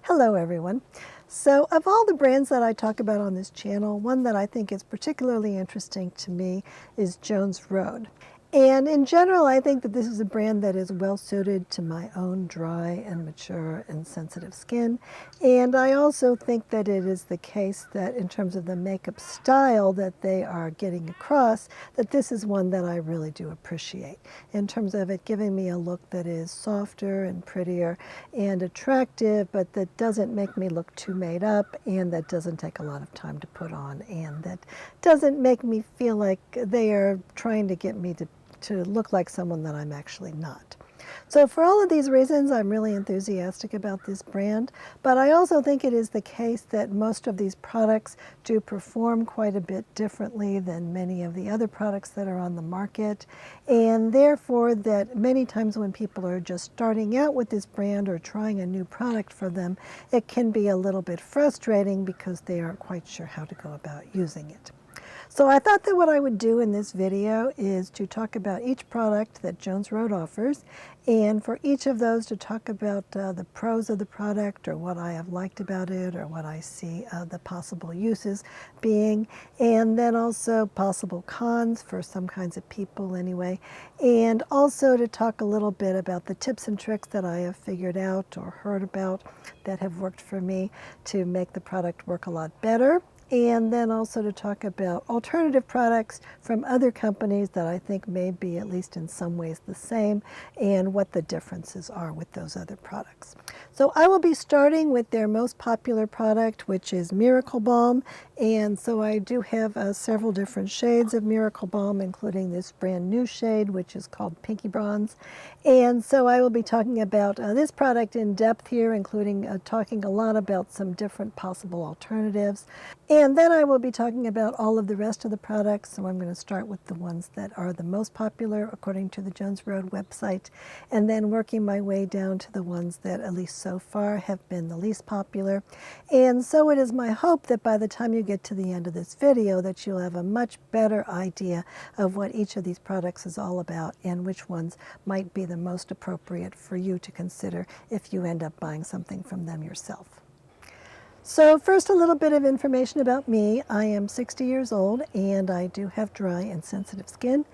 Hello everyone. So of all the brands that I talk about on this channel, one that I think is particularly interesting to me is Jones Road. And in general, I think that this is a brand that is well suited to my own dry and mature and sensitive skin. And I also think that it is the case that in terms of the makeup style that they are getting across, that this is one that I really do appreciate in terms of it giving me a look that is softer and prettier and attractive, but that doesn't make me look too made up and that doesn't take a lot of time to put on and that doesn't make me feel like they are trying to get me to look like someone that I'm actually not. So for all of these reasons, I'm really enthusiastic about this brand, but I also think it is the case that most of these products do perform quite a bit differently than many of the other products that are on the market, and therefore that many times when people are just starting out with this brand or trying a new product for them, it can be a little bit frustrating because they aren't quite sure how to go about using it. So I thought that what I would do in this video is to talk about each product that Jones Road offers, and for each of those to talk about the pros of the product or what I have liked about it or what I see the possible uses being, and then also possible cons for some kinds of people anyway, and also to talk a little bit about the tips and tricks that I have figured out or heard about that have worked for me to make the product work a lot better. And then also to talk about alternative products from other companies that I think may be at least in some ways the same and what the differences are with those other products. So I will be starting with their most popular product, which is Miracle Balm. And so I do have several different shades of Miracle Balm, including this brand new shade, which is called Pinky Bronze. And so I will be talking about this product in depth here, including talking a lot about some different possible alternatives. And then I will be talking about all of the rest of the products, so I'm going to start with the ones that are the most popular according to the Jones Road website, and then working my way down to the ones that, at least so far, have been the least popular. And so it is my hope that by the time you get to the end of this video that you'll have a much better idea of what each of these products is all about and which ones might be the most appropriate for you to consider if you end up buying something from them yourself. So first, a little bit of information about me. I am 60 years old and I do have dry and sensitive skin,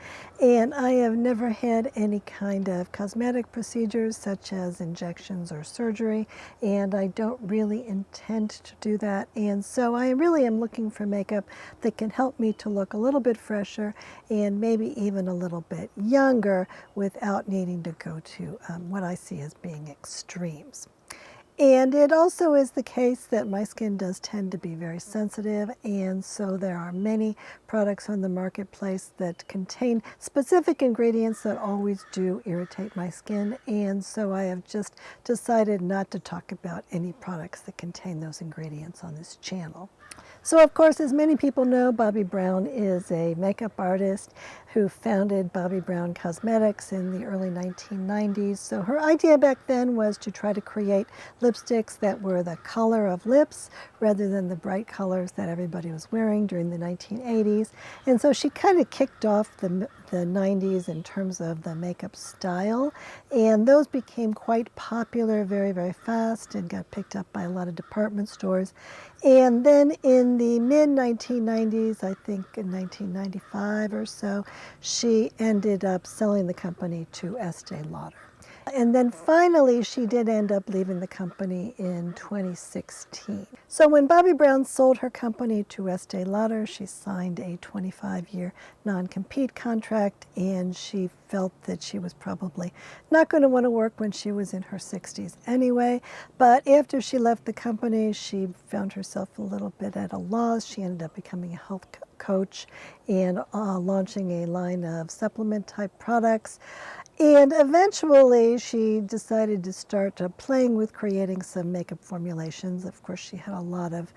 and I have never had any kind of cosmetic procedures such as injections or surgery, and I don't really intend to do that. And so I really am looking for makeup that can help me to look a little bit fresher and maybe even a little bit younger without needing to go to what I see as being extremes. And it also is the case that my skin does tend to be very sensitive, and so there are many products on the marketplace that contain specific ingredients that always do irritate my skin, and so I have just decided not to talk about any products that contain those ingredients on this channel. So of course, as many people know, Bobbi Brown is a makeup artist who founded Bobbi Brown Cosmetics in the early 1990s. So her idea back then was to try to create lipsticks that were the color of lips rather than the bright colors that everybody was wearing during the 1980s. And so she kind of kicked off the 90s in terms of the makeup style, and those became quite popular very, very fast and got picked up by a lot of department stores. And then in the mid-1990s, I think in 1995 or so, she ended up selling the company to Estee Lauder. And then finally, she did end up leaving the company in 2016. So when Bobbi Brown sold her company to Estee Lauder, she signed a 25-year non-compete contract, and she felt that she was probably not going to want to work when she was in her 60s anyway. But after she left the company, she found herself a little bit at a loss. She ended up becoming a health coach and launching a line of supplement-type products. And eventually she decided to start playing with creating some makeup formulations. Of course, she had a lot of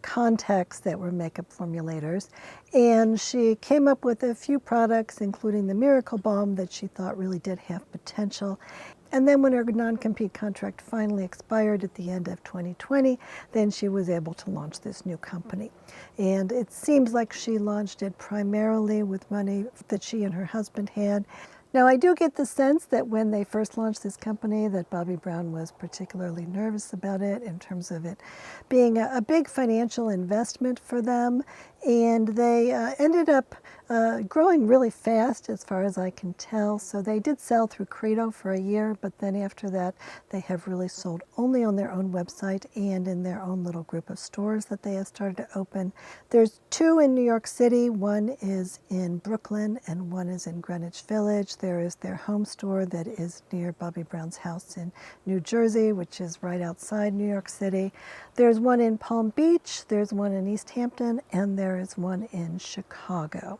contacts that were makeup formulators. And she came up with a few products, including the Miracle Balm, that she thought really did have potential. And then when her non-compete contract finally expired at the end of 2020, then she was able to launch this new company. And it seems like she launched it primarily with money that she and her husband had. Now, I do get the sense that when they first launched this company that Bobbi Brown was particularly nervous about it in terms of it being a big financial investment for them, and they ended up growing really fast as far as I can tell. So they did sell through Credo for a year, but then after that they have really sold only on their own website and in their own little group of stores that they have started to open. There's 2 in New York City. One is in Brooklyn and one is in Greenwich Village. There is their home store that is near Bobbi Brown's house in New Jersey, which is right outside New York City. There's one in Palm Beach, there's one in East Hampton, and there is one in Chicago.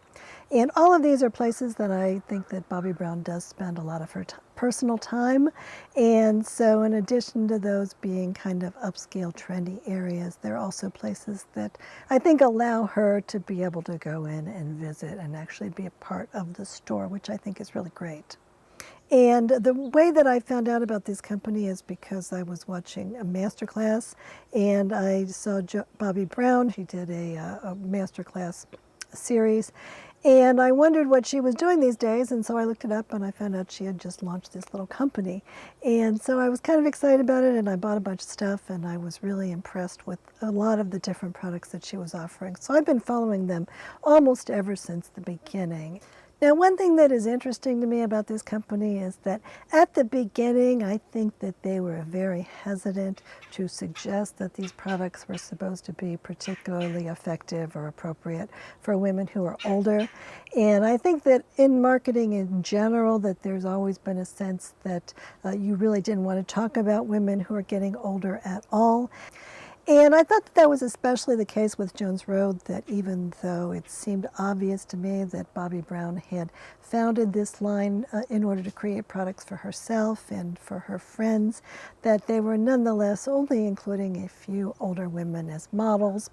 And all of these are places that I think that Bobbi Brown does spend a lot of her personal time. And so in addition to those being kind of upscale, trendy areas, there are also places that I think allow her to be able to go in and visit and actually be a part of the store, which I think is really great. And the way that I found out about this company is because I was watching a masterclass and I saw Bobbi Brown. She did a masterclass series, and I wondered what she was doing these days, and so I looked it up and I found out she had just launched this little company. And so I was kind of excited about it, and I bought a bunch of stuff, and I was really impressed with a lot of the different products that she was offering. So I've been following them almost ever since the beginning. Now, one thing that is interesting to me about this company is that at the beginning, I think that they were very hesitant to suggest that these products were supposed to be particularly effective or appropriate for women who are older. And I think that in marketing in general, that there's always been a sense that you really didn't want to talk about women who are getting older at all. And I thought that that was especially the case with Jones Road, that even though it seemed obvious to me that Bobbi Brown had founded this line in order to create products for herself and for her friends, that they were nonetheless only including a few older women as models.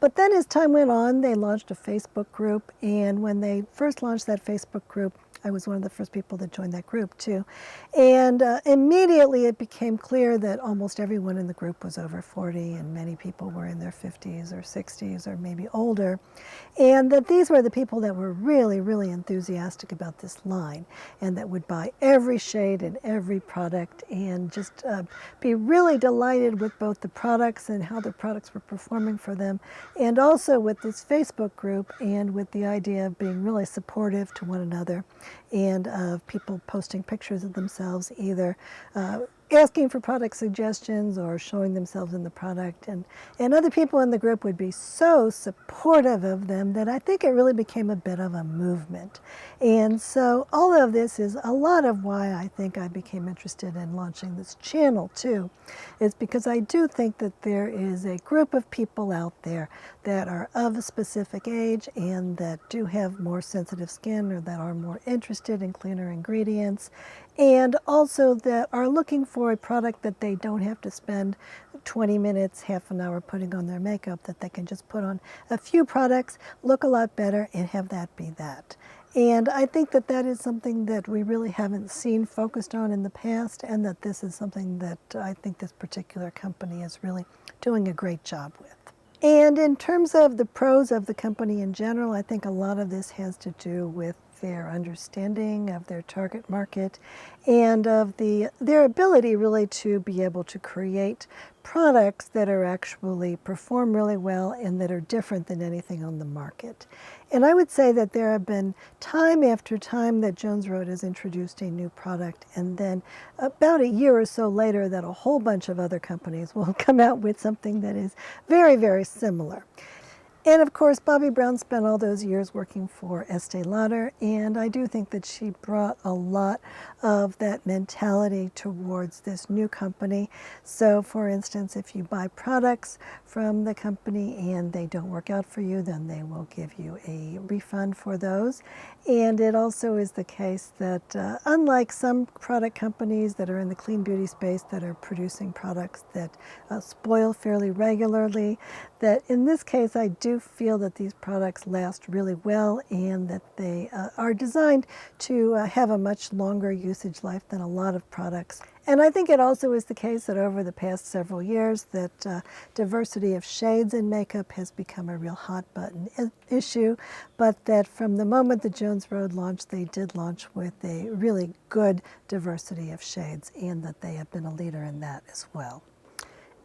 But then as time went on, they launched a Facebook group, and when they first launched that Facebook group, I was one of the first people that joined that group too. And immediately it became clear that almost everyone in the group was over 40, and many people were in their 50s or 60s or maybe older. And that these were the people that were really, really enthusiastic about this line and that would buy every shade and every product and just be really delighted with both the products and how the products were performing for them, and also with this Facebook group and with the idea of being really supportive to one another and of people posting pictures of themselves either asking for product suggestions or showing themselves in the product. And other people in the group would be so supportive of them that I think it really became a bit of a movement. And so all of this is a lot of why I think I became interested in launching this channel too, is because I do think that there is a group of people out there that are of a specific age and that do have more sensitive skin or that are more interested in cleaner ingredients, and also that are looking for a product that they don't have to spend 20 minutes, half an hour putting on their makeup, that they can just put on a few products, look a lot better, and have that be that. And I think that that is something that we really haven't seen focused on in the past, and that this is something that I think this particular company is really doing a great job with. And in terms of the pros of the company in general, I think a lot of this has to do with their understanding of their target market and of their ability really to be able to create products that are actually perform really well and that are different than anything on the market. And I would say that there have been time after time that Jones Road has introduced a new product, and then about a year or so later that a whole bunch of other companies will come out with something that is very, very similar. And of course, Bobbi Brown spent all those years working for Estee Lauder, and I do think that she brought a lot of that mentality towards this new company. So for instance, if you buy products from the company and they don't work out for you, then they will give you a refund for those. And it also is the case that unlike some product companies that are in the clean beauty space that are producing products that spoil fairly regularly, that in this case I do feel that these products last really well and that they are designed to have a much longer usage life than a lot of products. And I think it also is the case that over the past several years that diversity of shades in makeup has become a real hot button issue, but that from the moment the Jones Road launched, they did launch with a really good diversity of shades, and that they have been a leader in that as well.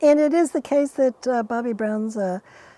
And it is the case that Bobbi Brown's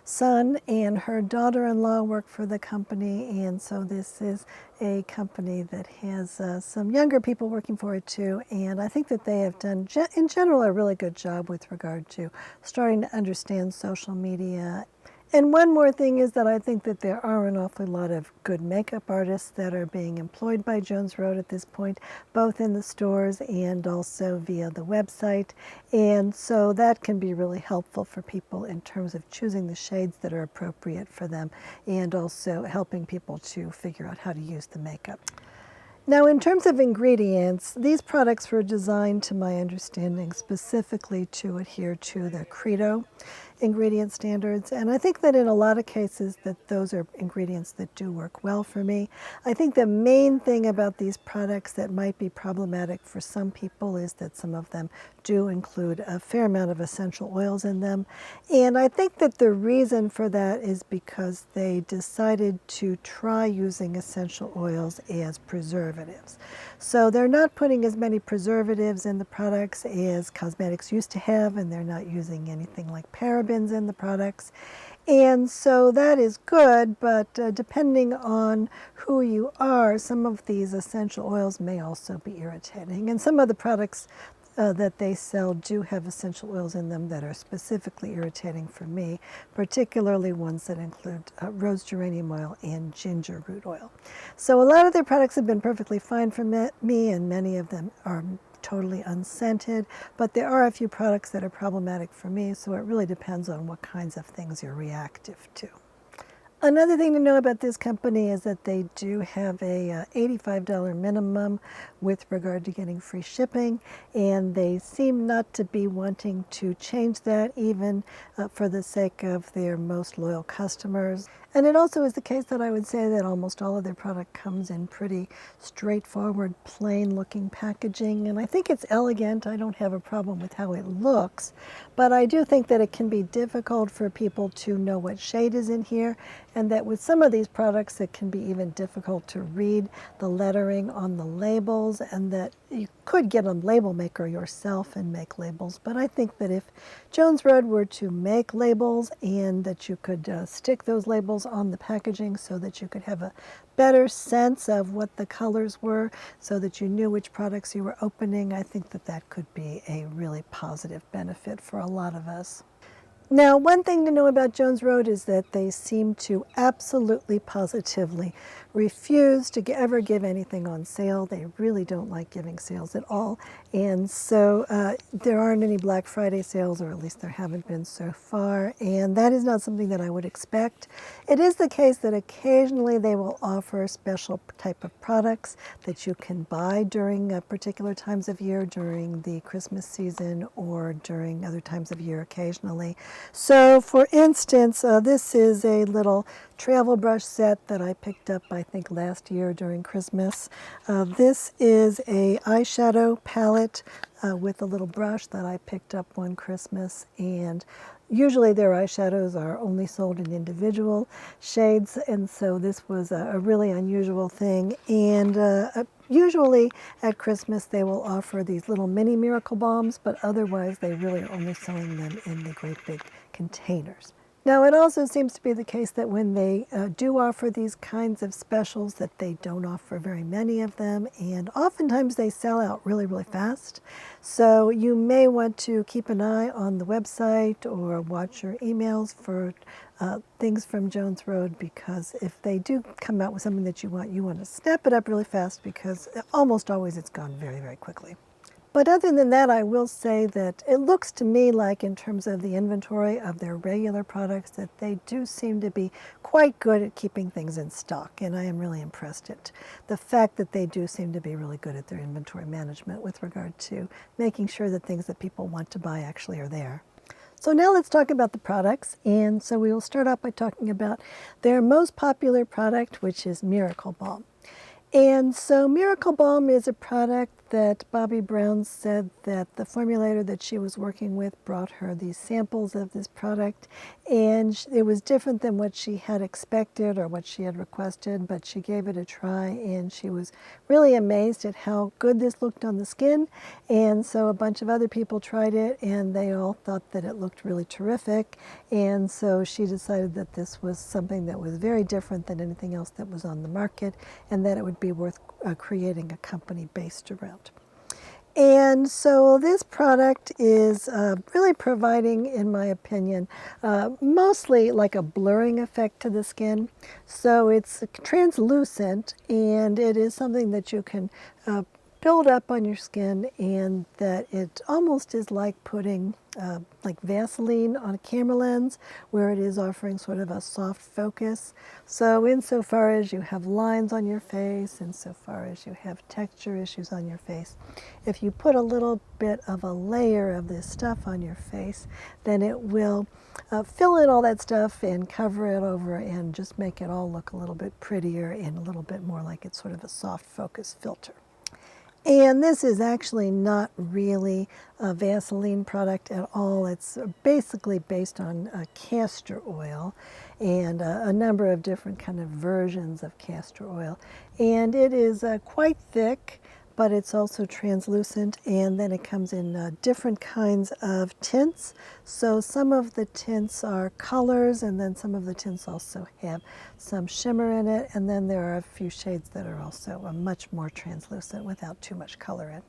son and her daughter-in-law work for the company, and so this is a company that has some younger people working for it too, and I think that they have done, in general, a really good job with regard to starting to understand social media. And one more thing is that I think that there are an awful lot of good makeup artists that are being employed by Jones Road at this point, both in the stores and also via the website. And so that can be really helpful for people in terms of choosing the shades that are appropriate for them, and also helping people to figure out how to use the makeup. Now, in terms of ingredients, these products were designed, to my understanding, specifically to adhere to the Credo ingredient standards, and I think that in a lot of cases that those are ingredients that do work well for me. I think the main thing about these products that might be problematic for some people is that some of them do include a fair amount of essential oils in them, and I think that the reason for that is because they decided to try using essential oils as preservatives. So they're not putting as many preservatives in the products as cosmetics used to have, and they're not using anything like parabens in the products. And so that is good, but depending on who you are, some of these essential oils may also be irritating. And some of the products that they sell do have essential oils in them that are specifically irritating for me, particularly ones that include rose geranium oil and ginger root oil. So a lot of their products have been perfectly fine for me, and many of them are totally unscented, but there are a few products that are problematic for me, so it really depends on what kinds of things you're reactive to. Another thing to know about this company is that they do have a $85 minimum with regard to getting free shipping, and they seem not to be wanting to change that, even for the sake of their most loyal customers. And it also is the case that I would say that almost all of their product comes in pretty straightforward, plain looking packaging, and I think it's elegant. I don't have a problem with how it looks, but I do think that it can be difficult for people to know what shade is in here, and that with some of these products it can be even difficult to read the lettering on the labels, and that you could get a label maker yourself and make labels. But I think that if Jones Road were to make labels, and that you could stick those labels on the packaging so that you could have a better sense of what the colors were, so that you knew which products you were opening, I think that that could be a really positive benefit for a lot of us. Now, one thing to know about Jones Road is that they seem to absolutely positively refuse to ever give anything on sale. They really don't like giving sales at all. And so there aren't any Black Friday sales, or at least there haven't been so far. And that is not something that I would expect. It is the case that occasionally they will offer special type of products that you can buy during particular times of year, during the Christmas season or during other times of year occasionally. So, for instance, this is a little travel brush set that I picked up, I think, last year during Christmas. This is a eyeshadow palette with a little brush that I picked up one Christmas, and usually their eyeshadows are only sold in individual shades, and so this was a really unusual thing. And usually at Christmas they will offer these little mini Miracle Balms, but otherwise they really are only selling them in the great big containers. Now, it also seems to be the case that when they do offer these kinds of specials, that they don't offer very many of them, and oftentimes they sell out really, really fast. So you may want to keep an eye on the website or watch your emails for things from Jones Road, because if they do come out with something that you want to snap it up really fast, because almost always it's gone very, very quickly. But other than that, I will say that it looks to me like, in terms of the inventory of their regular products, that they do seem to be quite good at keeping things in stock, and I am really impressed at the fact that they do seem to be really good at their inventory management with regard to making sure that things that people want to buy actually are there. So now let's talk about the products, and so we will start off by talking about their most popular product, which is Miracle Balm. And so Miracle Balm is a product that Bobbi Brown said that the formulator that she was working with brought her these samples of this product, and it was different than what she had expected or what she had requested, but she gave it a try, and she was really amazed at how good this looked on the skin. And so a bunch of other people tried it, and they all thought that it looked really terrific. And so she decided that this was something that was very different than anything else that was on the market, and that it would be worth creating a company based around. And so this product is really providing, in my opinion, mostly like a blurring effect to the skin. So it's translucent, and it is something that you can build up on your skin, and that it almost is like putting like Vaseline on a camera lens, where it is offering sort of a soft focus. So insofar as you have lines on your face, insofar as you have texture issues on your face, if you put a little bit of a layer of this stuff on your face, then it will fill in all that stuff and cover it over and just make it all look a little bit prettier and a little bit more like it's sort of a soft focus filter. And this is actually not really a Vaseline product at all. It's basically based on castor oil and a number of different kind of versions of castor oil. And it is quite thick, but it's also translucent, and then it comes in different kinds of tints. So some of the tints are colors, and then some of the tints also have some shimmer in it, and then there are a few shades that are also much more translucent without too much color in.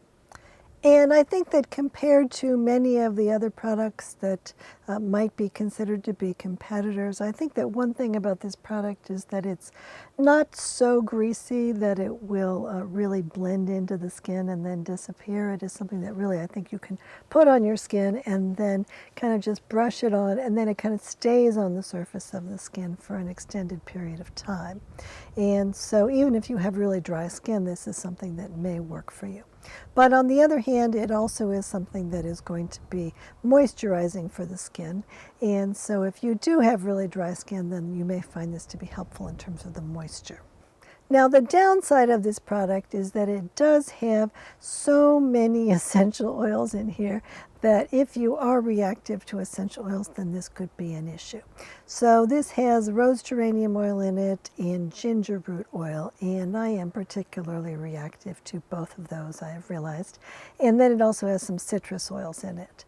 And I think that compared to many of the other products that might be considered to be competitors, I think that one thing about this product is that it's not so greasy that it will really blend into the skin and then disappear. It is something that really I think you can put on your skin and then kind of just brush it on, and then it kind of stays on the surface of the skin for an extended period of time. And so even if you have really dry skin, this is something that may work for you. But on the other hand, it also is something that is going to be moisturizing for the skin. And so if you do have really dry skin, then you may find this to be helpful in terms of the moisture. Now, the downside of this product is that it does have so many essential oils in here that if you are reactive to essential oils, then this could be an issue. So this has rose geranium oil in it and ginger root oil, and I am particularly reactive to both of those, I have realized. And then it also has some citrus oils in it.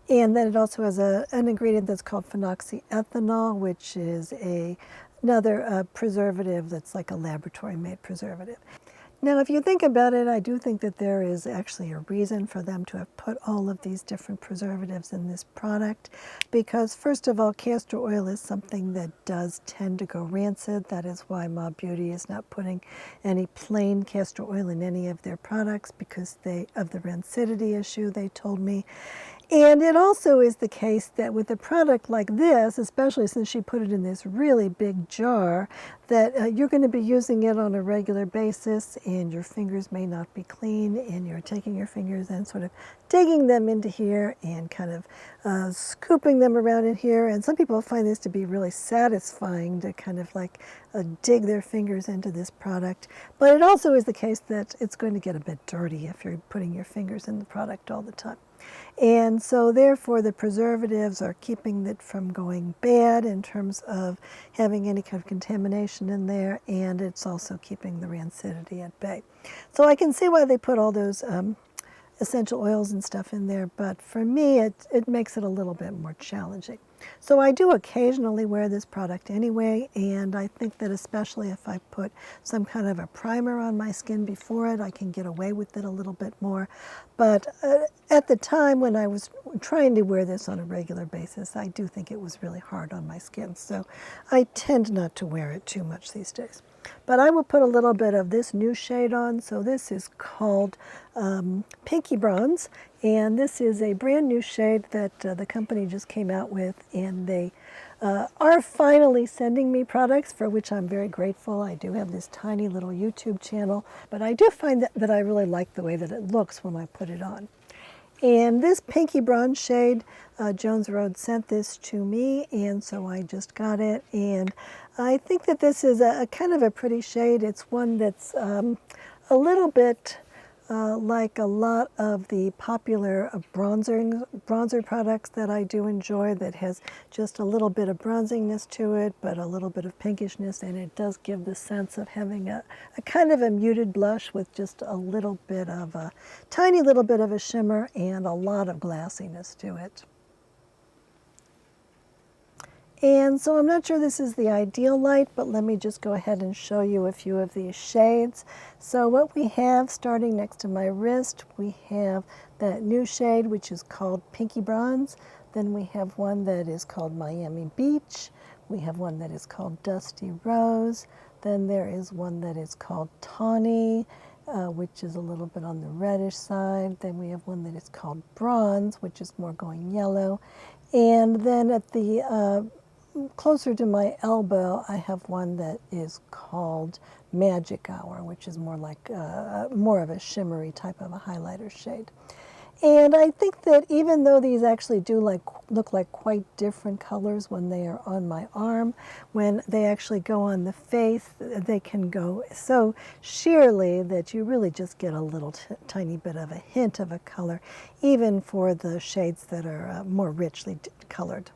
And then it also has an ingredient that's called phenoxyethanol, which is another preservative that's like a laboratory-made preservative. Now, if you think about it, I do think that there is actually a reason for them to have put all of these different preservatives in this product, because first of all, castor oil is something that does tend to go rancid. That is why Mob Beauty is not putting any plain castor oil in any of their products, because of the rancidity issue, they told me. And it also is the case that with a product like this, especially since she put it in this really big jar, that you're going to be using it on a regular basis, and your fingers may not be clean, and you're taking your fingers and sort of digging them into here and kind of scooping them around in here. And some people find this to be really satisfying, to kind of like dig their fingers into this product. But it also is the case that it's going to get a bit dirty if you're putting your fingers in the product all the time. And so therefore the preservatives are keeping it from going bad in terms of having any kind of contamination in there, and it's also keeping the rancidity at bay. So I can see why they put all those essential oils and stuff in there, but for me it makes it a little bit more challenging. So I do occasionally wear this product anyway, and I think that especially if I put some kind of a primer on my skin before it, I can get away with it a little bit more. But at the time when I was trying to wear this on a regular basis, I do think it was really hard on my skin, so I tend not to wear it too much these days. But I will put a little bit of this new shade on. So this is called Pinky Bronze, and this is a brand new shade that the company just came out with, and they are finally sending me products, for which I'm very grateful. I do have this tiny little YouTube channel, but I do find that I really like the way that it looks when I put it on. And this Pinky Bronze shade, Jones Road sent this to me, and so I just got it. And I think that this is a kind of a pretty shade. It's one that's a little bit like a lot of the popular bronzer products that I do enjoy, that has just a little bit of bronzingness to it, but a little bit of pinkishness, and it does give the sense of having a kind of a muted blush with just a little bit of a tiny little bit of a shimmer and a lot of glassiness to it. And so I'm not sure this is the ideal light, but let me just go ahead and show you a few of these shades. So what we have starting next to my wrist, we have that new shade which is called Pinky Bronze. Then we have one that is called Miami Beach. We have one that is called Dusty Rose. Then there is one that is called Tawny, which is a little bit on the reddish side. Then we have one that is called Bronze, which is more going yellow. And then at the closer to my elbow, I have one that is called Magic Hour, which is more like more of a shimmery type of a highlighter shade. And I think that even though these actually do look like quite different colors when they are on my arm, when they actually go on the face, they can go so sheerly that you really just get a little tiny bit of a hint of a color, even for the shades that are more richly colored.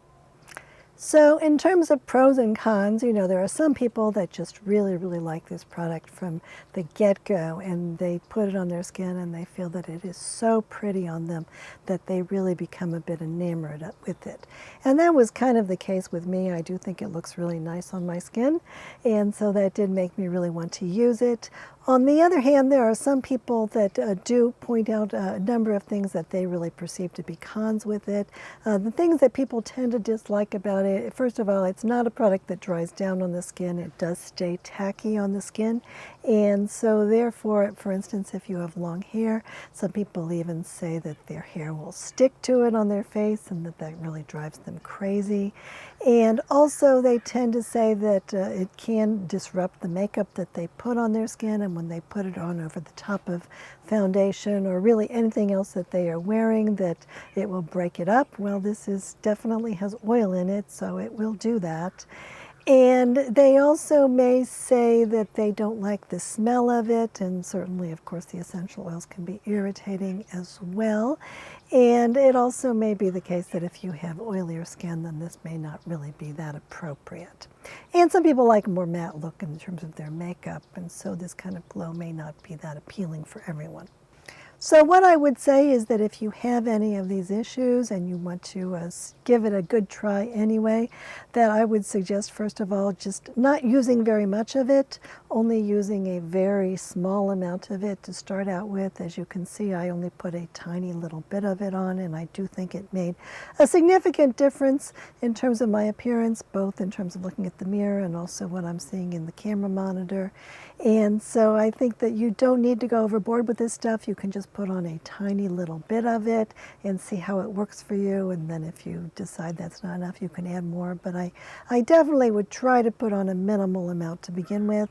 So in terms of pros and cons, you know, there are some people that just really, really like this product from the get-go, and they put it on their skin and they feel that it is so pretty on them that they really become a bit enamored with it. And that was kind of the case with me. I do think it looks really nice on my skin, and so that did make me really want to use it. On the other hand, there are some people that do point out a number of things that they really perceive to be cons with it. The things that people tend to dislike about it, first of all, it's not a product that dries down on the skin. It does stay tacky on the skin. And so therefore, for instance, if you have long hair, some people even say that their hair will stick to it on their face and that really drives them crazy. And also they tend to say that it can disrupt the makeup that they put on their skin, and when they put it on over the top of foundation or really anything else that they are wearing, that it will break it up. Well, this definitely has oil in it, so it will do that. And they also may say that they don't like the smell of it, and certainly, of course, the essential oils can be irritating as well. And it also may be the case that if you have oilier skin, then this may not really be that appropriate. And some people like a more matte look in terms of their makeup, and so this kind of glow may not be that appealing for everyone. So what I would say is that if you have any of these issues and you want to give it a good try anyway, that I would suggest, first of all, just not using very much of it, only using a very small amount of it to start out with. As you can see, I only put a tiny little bit of it on, and I do think it made a significant difference in terms of my appearance, both in terms of looking at the mirror and also what I'm seeing in the camera monitor. And so I think that you don't need to go overboard with this stuff. You can just put on a tiny little bit of it and see how it works for you. And then if you decide that's not enough, you can add more. But I definitely would try to put on a minimal amount to begin with.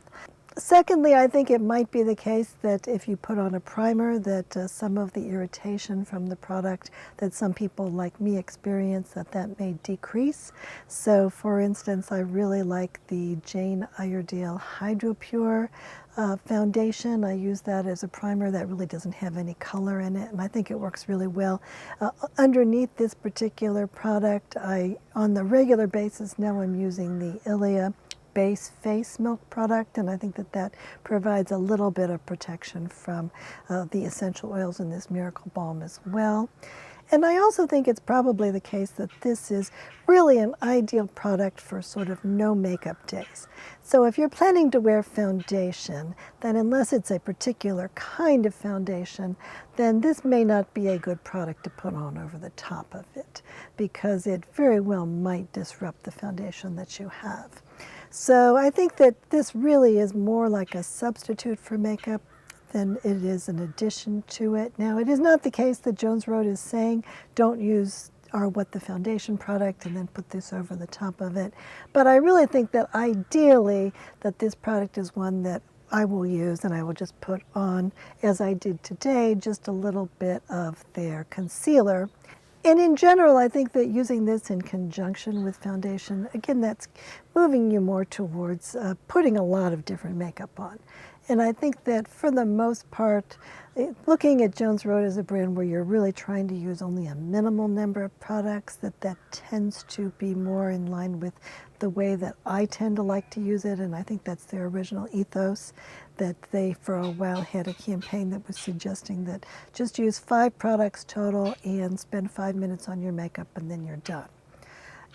Secondly, I think it might be the case that if you put on a primer, that some of the irritation from the product that some people like me experience, that may decrease. So for instance, I really like the Jane Iredale Hydro Pure foundation. I use that as a primer that really doesn't have any color in it, and I think it works really well. Underneath this particular product, on the regular basis now I'm using the Ilia Base Face Milk product, and I think that provides a little bit of protection from the essential oils in this Miracle Balm as well. And I also think it's probably the case that this is really an ideal product for sort of no makeup days. So if you're planning to wear foundation, then unless it's a particular kind of foundation, then this may not be a good product to put on over the top of it, because it very well might disrupt the foundation that you have. So I think that this really is more like a substitute for makeup than it is an addition to it. Now, it is not the case that Jones Road is saying don't use the foundation product and then put this over the top of it. But I really think that ideally that this product is one that I will use, and I will just put on, as I did today, just a little bit of their concealer. And in general, I think that using this in conjunction with foundation, again, that's moving you more towards putting a lot of different makeup on. And I think that for the most part, looking at Jones Road as a brand where you're really trying to use only a minimal number of products, that tends to be more in line with the way that I tend to like to use it. And I think that's their original ethos, that they for a while had a campaign that was suggesting that just use 5 products total and spend 5 minutes on your makeup and then you're done.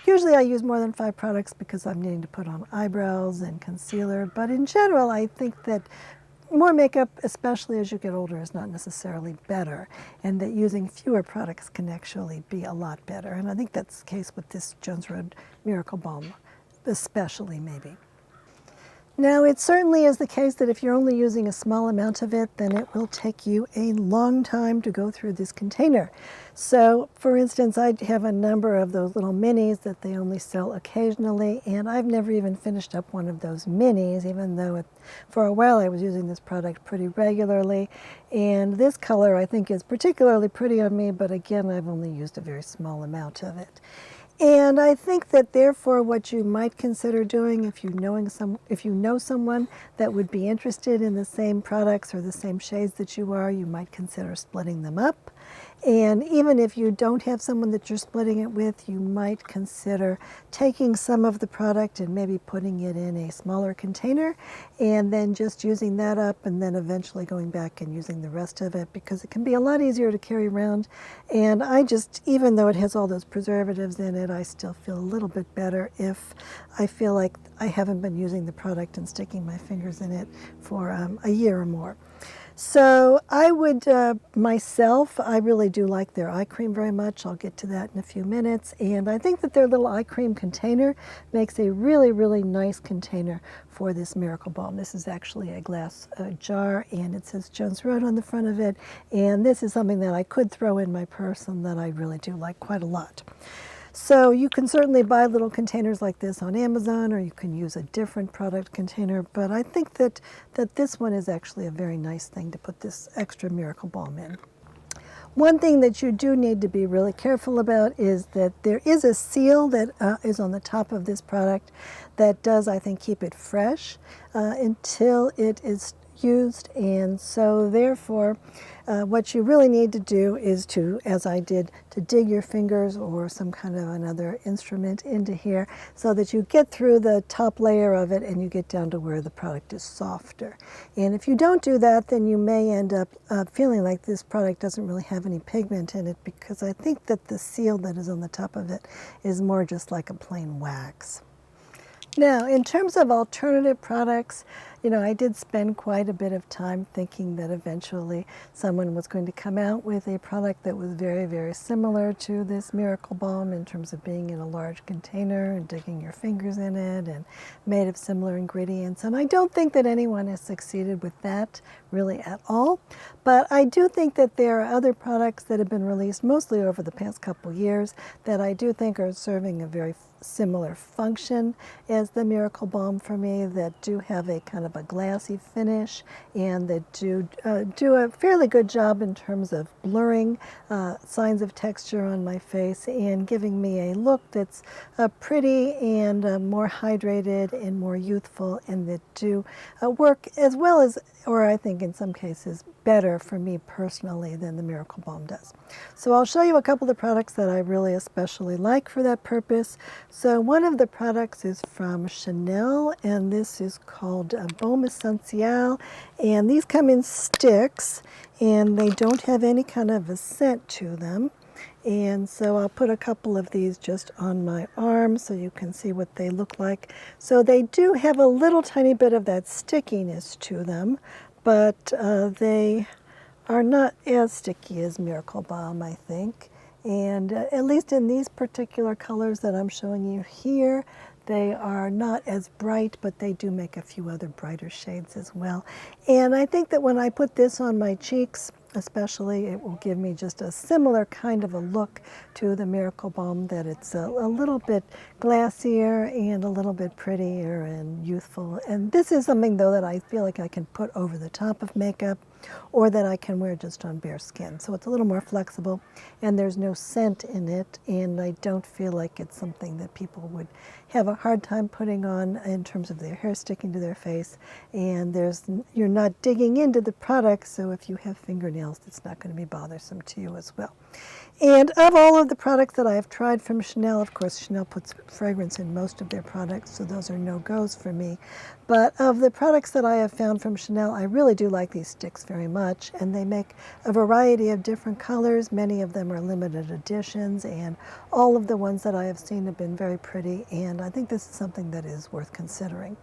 Usually I use more than 5 products because I'm needing to put on eyebrows and concealer, but in general I think that more makeup, especially as you get older, is not necessarily better, and that using fewer products can actually be a lot better. And I think that's the case with this Jones Road Miracle Balm, especially maybe. Now, it certainly is the case that if you're only using a small amount of it, then it will take you a long time to go through this container. So, for instance, I have a number of those little minis that they only sell occasionally, and I've never even finished up one of those minis, even though for a while I was using this product pretty regularly. And this color I think is particularly pretty on me, but again, I've only used a very small amount of it. And I think that therefore what you might consider doing if you know someone that would be interested in the same products or the same shades that you are, you might consider splitting them up. And even if you don't have someone that you're splitting it with, you might consider taking some of the product and maybe putting it in a smaller container and then just using that up and then eventually going back and using the rest of it, because it can be a lot easier to carry around. And even though it has all those preservatives in it, I still feel a little bit better if I feel like I haven't been using the product and sticking my fingers in it for a year or more. So I would, myself, I really do like their eye cream very much. I'll get to that in a few minutes. And I think that their little eye cream container makes a really, really nice container for this Miracle Balm. This is actually a glass jar, and it says Jones Road on the front of it. And this is something that I could throw in my purse and that I really do like quite a lot. So you can certainly buy little containers like this on Amazon, or you can use a different product container, but I think that this one is actually a very nice thing to put this extra Miracle Balm in. One thing that you do need to be really careful about is that there is a seal that is on the top of this product that does, I think, keep it fresh until it is used. And so therefore what you really need to do is to, as I did, to dig your fingers or some kind of another instrument into here so that you get through the top layer of it and you get down to where the product is softer. And if you don't do that, then you may end up feeling like this product doesn't really have any pigment in it, because I think that the seal that is on the top of it is more just like a plain wax. Now, in terms of alternative products, I did spend quite a bit of time thinking that eventually someone was going to come out with a product that was very, very similar to this Miracle Balm in terms of being in a large container and digging your fingers in it and made of similar ingredients. And I don't think that anyone has succeeded with that really at all. But I do think that there are other products that have been released mostly over the past couple years that I do think are serving a very similar function as the Miracle Balm for me, that do have a kind of a glassy finish and that do a fairly good job in terms of blurring signs of texture on my face and giving me a look that's pretty and more hydrated and more youthful, and that do work as well as, or I think in some cases, better for me personally than the Miracle Balm does. So I'll show you a couple of the products that I really especially like for that purpose. So one of the products is from Chanel, and this is called Baume Essentiel, and these come in sticks and they don't have any kind of a scent to them. And so I'll put a couple of these just on my arm so you can see what they look like. So they do have a little tiny bit of that stickiness to them, but they are not as sticky as Miracle Balm, I think. And at least in these particular colors that I'm showing you here, they are not as bright, but they do make a few other brighter shades as well. And I think that when I put this on my cheeks, especially, it will give me just a similar kind of a look to the Miracle Balm, that it's a little bit glassier and a little bit prettier and youthful. And this is something, though, that I feel like I can put over the top of makeup. or that I can wear just on bare skin. So it's a little more flexible, and there's no scent in it, and I don't feel like it's something that people would have a hard time putting on in terms of their hair sticking to their face, and you're not digging into the product, so if you have fingernails, it's not going to be bothersome to you as well. And of all of the products that I have tried from Chanel, of course, Chanel puts fragrance in most of their products, so those are no-goes for me. But of the products that I have found from Chanel, I really do like these sticks very much, and they make a variety of different colors. Many of them are limited editions, and all of the ones that I have seen have been very pretty, and I think this is something that is worth considering.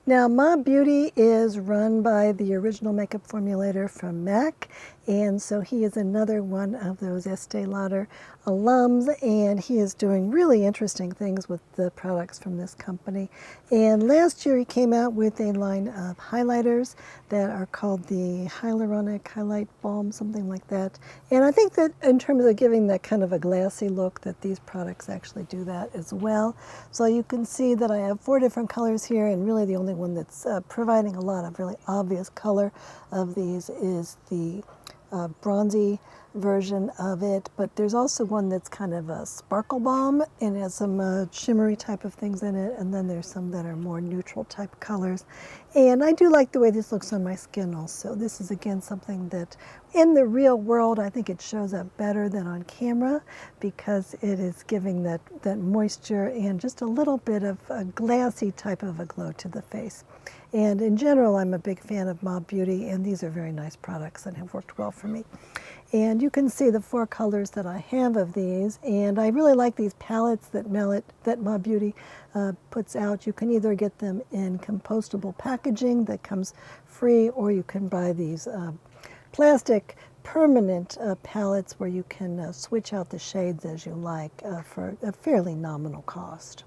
Now, Mob Beauty is run by the original makeup formulator from MAC, and so he is another one of those Estee Lauder alums, and he is doing really interesting things with the products from this company. And last year he came out with a line of highlighters that are called the Hyaluronic Highlight Balm, something like that. And I think that in terms of giving that kind of a glassy look, that these products actually do that as well. So you can see that I have 4 different colors here, and really the only one that's providing a lot of really obvious color of these is the bronzy version of it, but there's also one that's kind of a sparkle balm and has some shimmery type of things in it, and then there's some that are more neutral type colors. And I do like the way this looks on my skin also. This is again something that in the real world I think it shows up better than on camera, because it is giving that moisture and just a little bit of a glassy type of a glow to the face. And in general, I'm a big fan of Mob Beauty, and these are very nice products and have worked well for me. And you can see the 4 colors that I have of these, and I really like these palettes that Mob Beauty puts out. You can either get them in compostable packaging that comes free, or you can buy these plastic permanent palettes where you can switch out the shades as you like for a fairly nominal cost.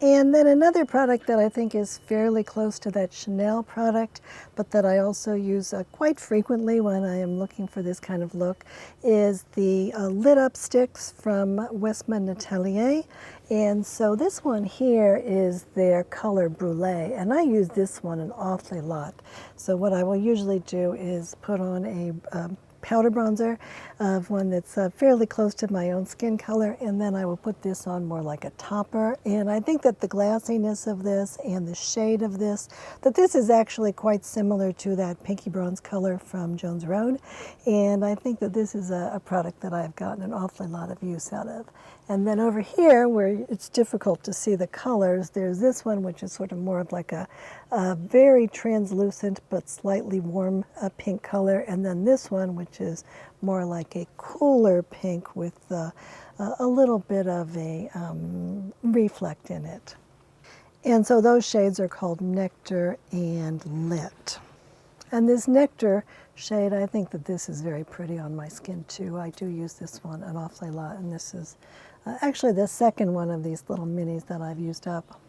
And then another product that I think is fairly close to that Chanel product, but that I also use quite frequently when I am looking for this kind of look, is the lit up sticks from Westman Atelier. And so this one here is their color Brulee, and I use this one an awfully lot. So what I will usually do is put on a powder bronzer of one that's fairly close to my own skin color, and then I will put this on more like a topper. And I think that the glassiness of this and the shade of this, that this is actually quite similar to that pinky bronze color from Jones Road, and I think that this is a product that I've gotten an awfully lot of use out of. And then over here, where it's difficult to see the colors, there's this one, which is sort of more of like a very translucent but slightly warm pink color, and then this one, which is more like a cooler pink with a little bit of a reflect in it. And so those shades are called Nectar and Lit. And this Nectar shade, I think that this is very pretty on my skin too. I do use this one an awfully lot, and this is actually the second one of these little minis that I've used up.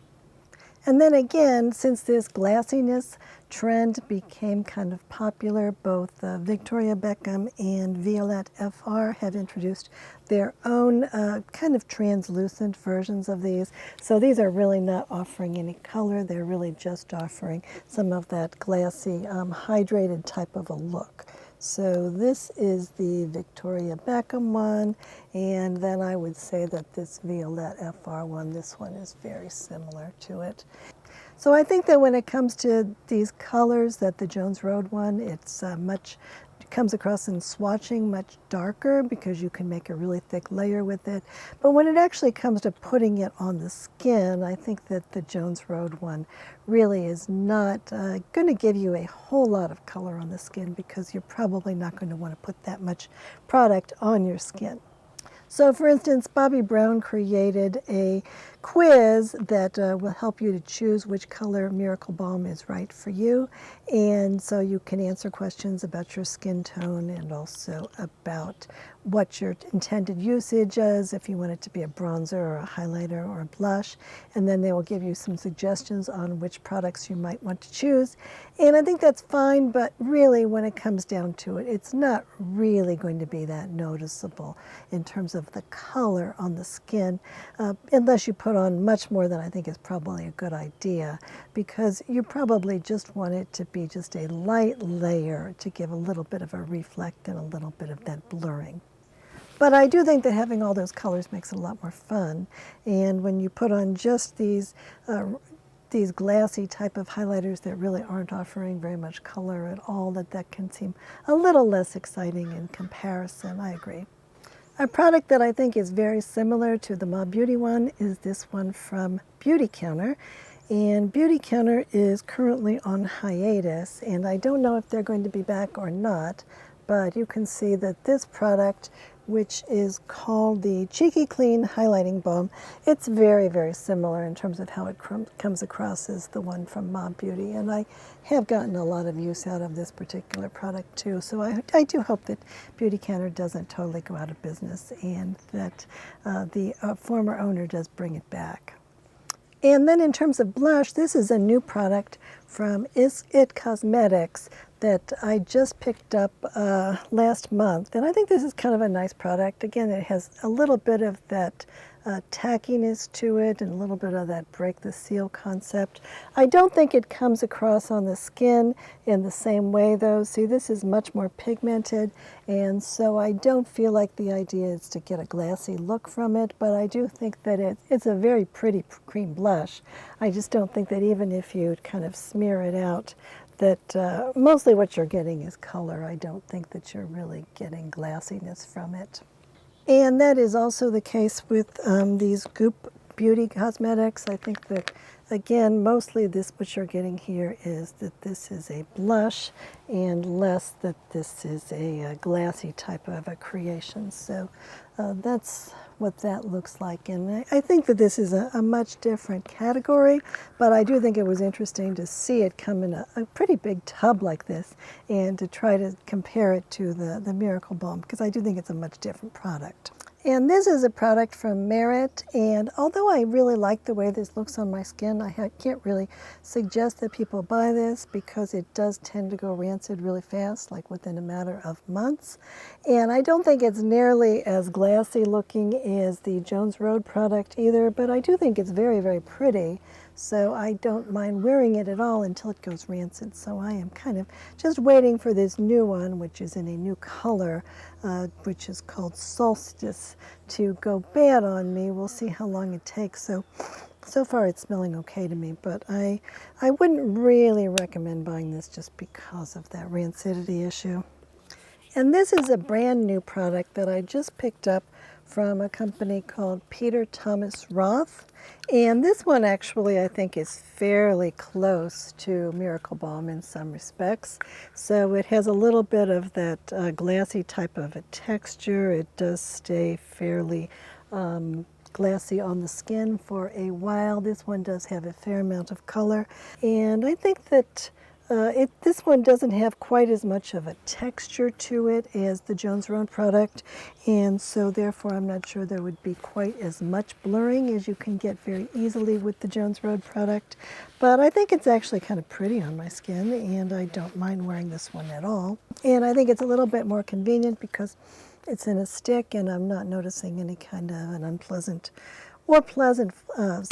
And then again, since this glassiness trend became kind of popular, both Victoria Beckham and Violette FR have introduced their own kind of translucent versions of these. So these are really not offering any color. They're really just offering some of that glassy, hydrated type of a look. So this is the Victoria Beckham one, and then I would say that this Violette FR one, this one is very similar to it. So I think that when it comes to these colors, that the Jones Road one, it's comes across in swatching much darker because you can make a really thick layer with it. But when it actually comes to putting it on the skin, I think that the Jones Road one really is not going to give you a whole lot of color on the skin, because you're probably not going to want to put that much product on your skin. So for instance, Bobbi Brown created a quiz that will help you to choose which color Miracle Balm is right for you. And so you can answer questions about your skin tone and also about what your intended usage is, if you want it to be a bronzer or a highlighter or a blush, and then they will give you some suggestions on which products you might want to choose. And I think that's fine, but really when it comes down to it, it's not really going to be that noticeable in terms of the color on the skin, unless you put on much more than I think is probably a good idea, because you probably just want it to be just a light layer to give a little bit of a reflect and a little bit of that blurring. But I do think that having all those colors makes it a lot more fun. And when you put on just these glassy type of highlighters that really aren't offering very much color at all, that can seem a little less exciting in comparison. I agree. A product that I think is very similar to the Mob Beauty one is this one from Beauty Counter. And Beauty Counter is currently on hiatus, and I don't know if they're going to be back or not, but you can see that this product, which is called the Cheeky Clean Highlighting Balm, it's very, very similar in terms of how it comes across as the one from Mob Beauty. And I have gotten a lot of use out of this particular product too. So I do hope that Beauty Counter doesn't totally go out of business, and that the former owner does bring it back. And then in terms of blush, this is a new product from Is It Cosmetics that I just picked up last month. And I think this is kind of a nice product. Again, it has a little bit of that tackiness to it and a little bit of that break the seal concept. I don't think it comes across on the skin in the same way though. See, this is much more pigmented, and so I don't feel like the idea is to get a glassy look from it, but I do think that it's a very pretty cream blush. I just don't think that even if you kind of smear it out, that mostly what you're getting is color. I don't think that you're really getting glassiness from it. And that is also the case with these Goop Beauty Cosmetics. I think that, again, mostly what you're getting here is that this is a blush and less that this is a glassy type of a creation. So that's what that looks like. And I think that this is a much different category, but I do think it was interesting to see it come in a pretty big tub like this and to try to compare it to the Miracle Balm, because I do think it's a much different product. And this is a product from Merit, and although I really like the way this looks on my skin, I can't really suggest that people buy this because it does tend to go rancid really fast, like within a matter of months. And I don't think it's nearly as glassy looking as the Jones Road product either, but I do think it's very, very pretty. So I don't mind wearing it at all until it goes rancid. So I am kind of just waiting for this new one, which is in a new color, which is called Solstice, to go bad on me. We'll see how long it takes. So far it's smelling okay to me, but I wouldn't really recommend buying this just because of that rancidity issue. And this is a brand new product that I just picked up from a company called Peter Thomas Roth. And this one actually I think is fairly close to Miracle Balm in some respects. So it has a little bit of that glassy type of a texture. It does stay fairly glassy on the skin for a while. This one does have a fair amount of color. And I think that this one doesn't have quite as much of a texture to it as the Jones Road product, and so therefore I'm not sure there would be quite as much blurring as you can get very easily with the Jones Road product. But I think it's actually kind of pretty on my skin, and I don't mind wearing this one at all. And I think it's a little bit more convenient because it's in a stick and I'm not noticing any kind of an unpleasant or pleasant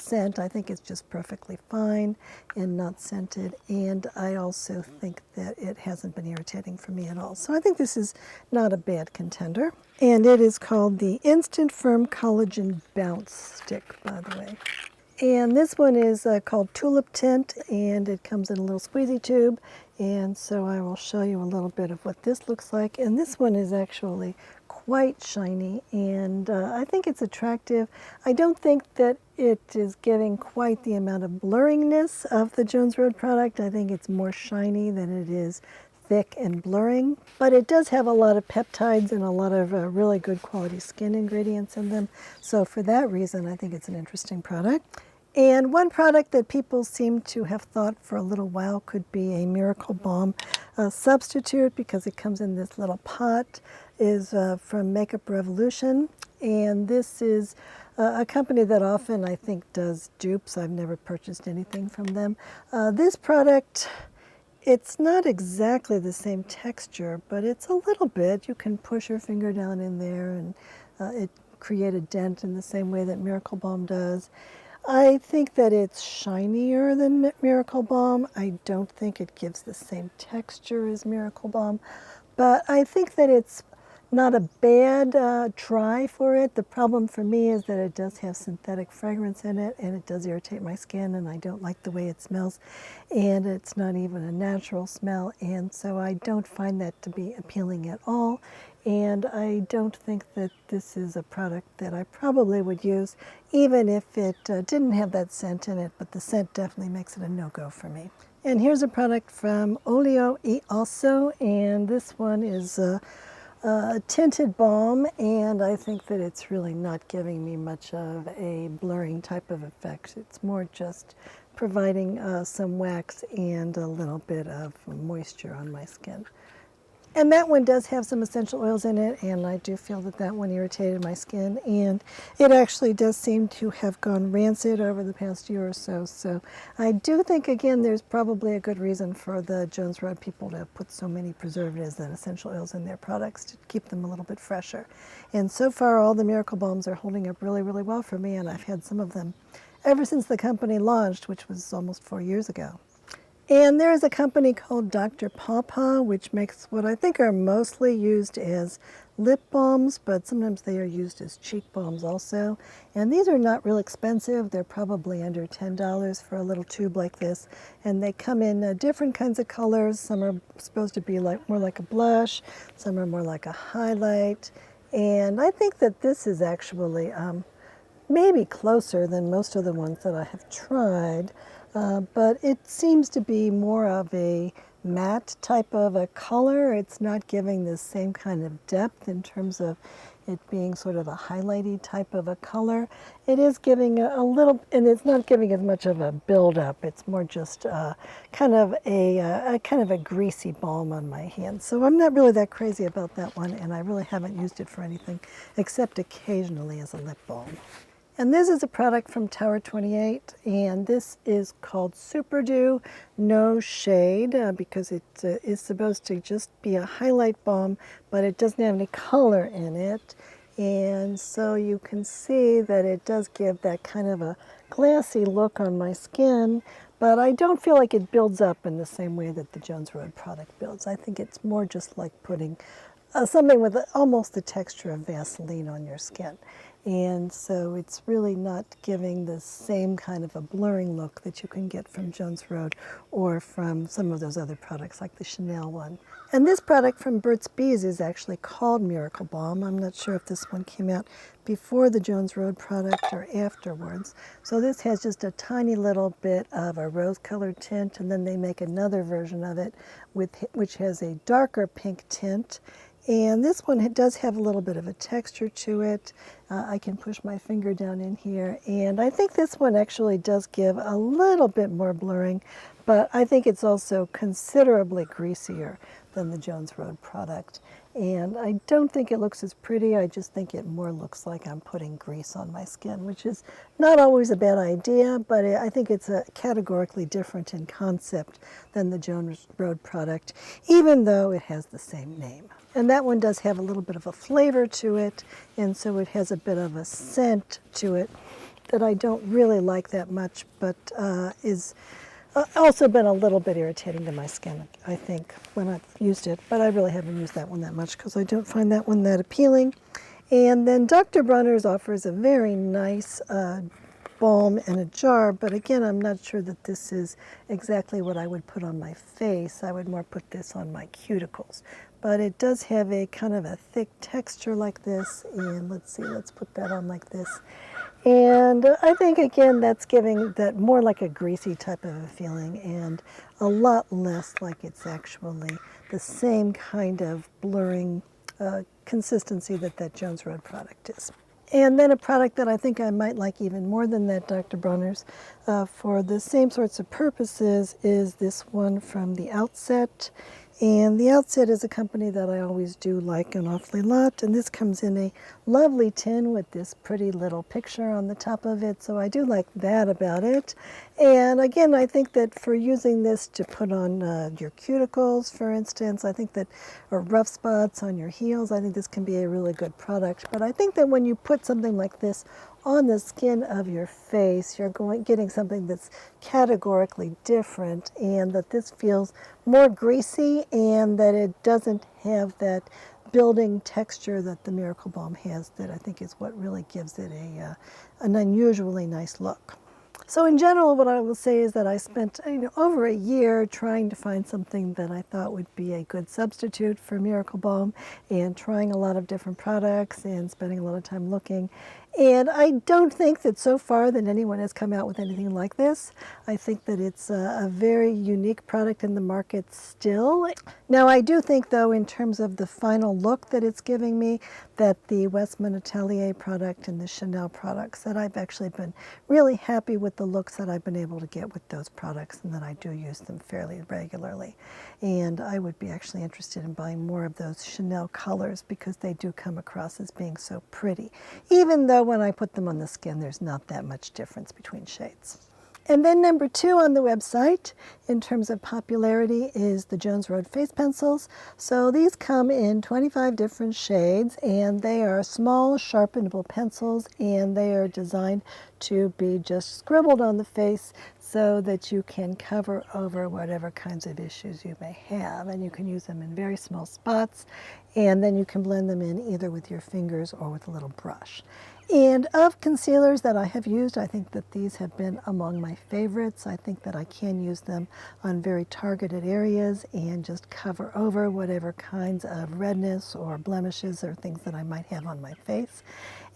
scent. I think it's just perfectly fine and not scented, and I also think that it hasn't been irritating for me at all. So I think this is not a bad contender. And it is called the Instant Firm Collagen Bounce Stick, by the way. And this one is called Tulip Tint, and it comes in a little squeezy tube. And so I will show you a little bit of what this looks like. And this one is actually quite shiny, and I think it's attractive. I don't think that it is giving quite the amount of blurriness of the Jones Road product. I think it's more shiny than it is thick and blurring, but it does have a lot of peptides and a lot of really good quality skin ingredients in them. So for that reason, I think it's an interesting product. And one product that people seem to have thought for a little while could be a Miracle Balm substitute, because it comes in this little pot. is from Makeup Revolution, and this is a company that often I think does dupes. I've never purchased anything from them. This product, it's not exactly the same texture, but it's a little bit. You can push your finger down in there and it create a dent in the same way that Miracle Balm does. I think that it's shinier than Miracle Balm. I don't think it gives the same texture as Miracle Balm, but I think that it's not a bad try for it. The problem for me is that it does have synthetic fragrance in it, and it does irritate my skin, and I don't like the way it smells, and it's not even a natural smell, and so I don't find that to be appealing at all. And I don't think that this is a product that I probably would use, even if it didn't have that scent in it, but the scent definitely makes it a no-go for me. And here's a product from Olio e Also, and this one is a tinted balm, and I think that it's really not giving me much of a blurring type of effect. It's more just providing some wax and a little bit of moisture on my skin. And that one does have some essential oils in it, and I do feel that that one irritated my skin, and it actually does seem to have gone rancid over the past year or so. So I do think, again, there's probably a good reason for the Jones Road people to put so many preservatives and essential oils in their products to keep them a little bit fresher. And so far, all the Miracle Balms are holding up really, really well for me, and I've had some of them ever since the company launched, which was almost 4 years ago. And there is a company called Dr. Pawpaw, which makes what I think are mostly used as lip balms, but sometimes they are used as cheek balms also. And these are not real expensive. They're probably under $10 for a little tube like this. And they come in different kinds of colors. Some are supposed to be more like a blush. Some are more like a highlight. And I think that this is actually maybe closer than most of the ones that I have tried. But it seems to be more of a matte type of a color. It's not giving the same kind of depth in terms of it being sort of a highlighty type of a color. It is giving a little, and it's not giving as much of a build-up. It's more just kind of a greasy balm on my hands. So I'm not really that crazy about that one, and I really haven't used it for anything except occasionally as a lip balm. And this is a product from Tower 28, and this is called Super Dew No Shade because it is supposed to just be a highlight balm, but it doesn't have any color in it. And so you can see that it does give that kind of a glassy look on my skin, but I don't feel like it builds up in the same way that the Jones Road product builds. I think it's more just like putting something with almost the texture of Vaseline on your skin. And so it's really not giving the same kind of a blurring look that you can get from Jones Road or from some of those other products like the Chanel one. And this product from Burt's Bees is actually called Miracle Balm. I'm not sure if this one came out before the Jones Road product or afterwards. So this has just a tiny little bit of a rose-colored tint, and then they make another version of it which has a darker pink tint. And this one, it does have a little bit of a texture to it. I can push my finger down in here, and I think this one actually does give a little bit more blurring, but I think it's also considerably greasier than the Jones Road product. And I don't think it looks as pretty. I just think it more looks like I'm putting grease on my skin, which is not always a bad idea, but I think it's categorically different in concept than the Jones Road product, even though it has the same name. And that one does have a little bit of a flavor to it, and so it has a bit of a scent to it that I don't really like that much, but is also been a little bit irritating to my skin, I think, when I've used it. But I really haven't used that one that much because I don't find that one that appealing. And then Dr. Bronner's offers a very nice balm in a jar, but again, I'm not sure that this is exactly what I would put on my face. I would more put this on my cuticles. But it does have a kind of a thick texture like this, and let's put that on like this. And I think, again, that's giving that more like a greasy type of a feeling and a lot less like it's actually the same kind of blurring consistency that Jones Road product is. And then a product that I think I might like even more than that Dr. Bronner's for the same sorts of purposes is this one from The Outset. And the Outset is a company that I always do like an awfully lot, and this comes in a lovely tin with this pretty little picture on the top of it, so I do like that about it. And again, I think that for using this to put on your cuticles, for instance, I think that, or rough spots on your heels, I think this can be a really good product. But I think that when you put something like this on the skin of your face, you're getting something that's categorically different, and that this feels more greasy and that it doesn't have that building texture that the Miracle Balm has, that I think is what really gives it an unusually nice look. So in general, what I will say is that I spent over a year trying to find something that I thought would be a good substitute for Miracle Balm, and trying a lot of different products and spending a lot of time looking. And I don't think that so far that anyone has come out with anything like this. I think that it's a very unique product in the market still. Now I do think, though, in terms of the final look that it's giving me, that the Westman Atelier product and the Chanel products, that I've actually been really happy with the looks that I've been able to get with those products, and that I do use them fairly regularly. And I would be actually interested in buying more of those Chanel colors, because they do come across as being so pretty, even though when I put them on the skin there's not that much difference between shades. And then number 2 on the website in terms of popularity is the Jones Road face pencils. So these come in 25 different shades, and they are small sharpenable pencils, and they are designed to be just scribbled on the face so that you can cover over whatever kinds of issues you may have. And you can use them in very small spots, and then you can blend them in either with your fingers or with a little brush. And of concealers that I have used, I think that these have been among my favorites. I think that I can use them on very targeted areas and just cover over whatever kinds of redness or blemishes or things that I might have on my face.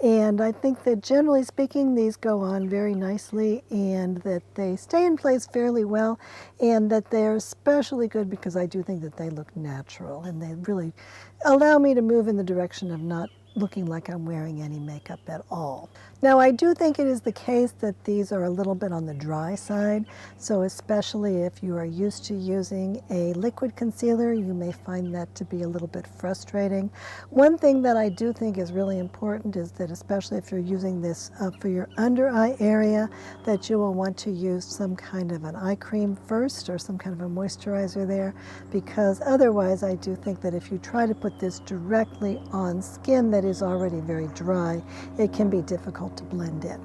And I think that generally speaking, these go on very nicely, and that they stay in place fairly well, and that they're especially good because I do think that they look natural, and they really allow me to move in the direction of not looking like I'm wearing any makeup at all. Now I do think it is the case that these are a little bit on the dry side, so especially if you are used to using a liquid concealer, you may find that to be a little bit frustrating. One thing that I do think is really important is that, especially if you're using this for your under eye area, that you will want to use some kind of an eye cream first, or some kind of a moisturizer there, because otherwise I do think that if you try to put this directly on skin that is already very dry, it can be difficult to blend in.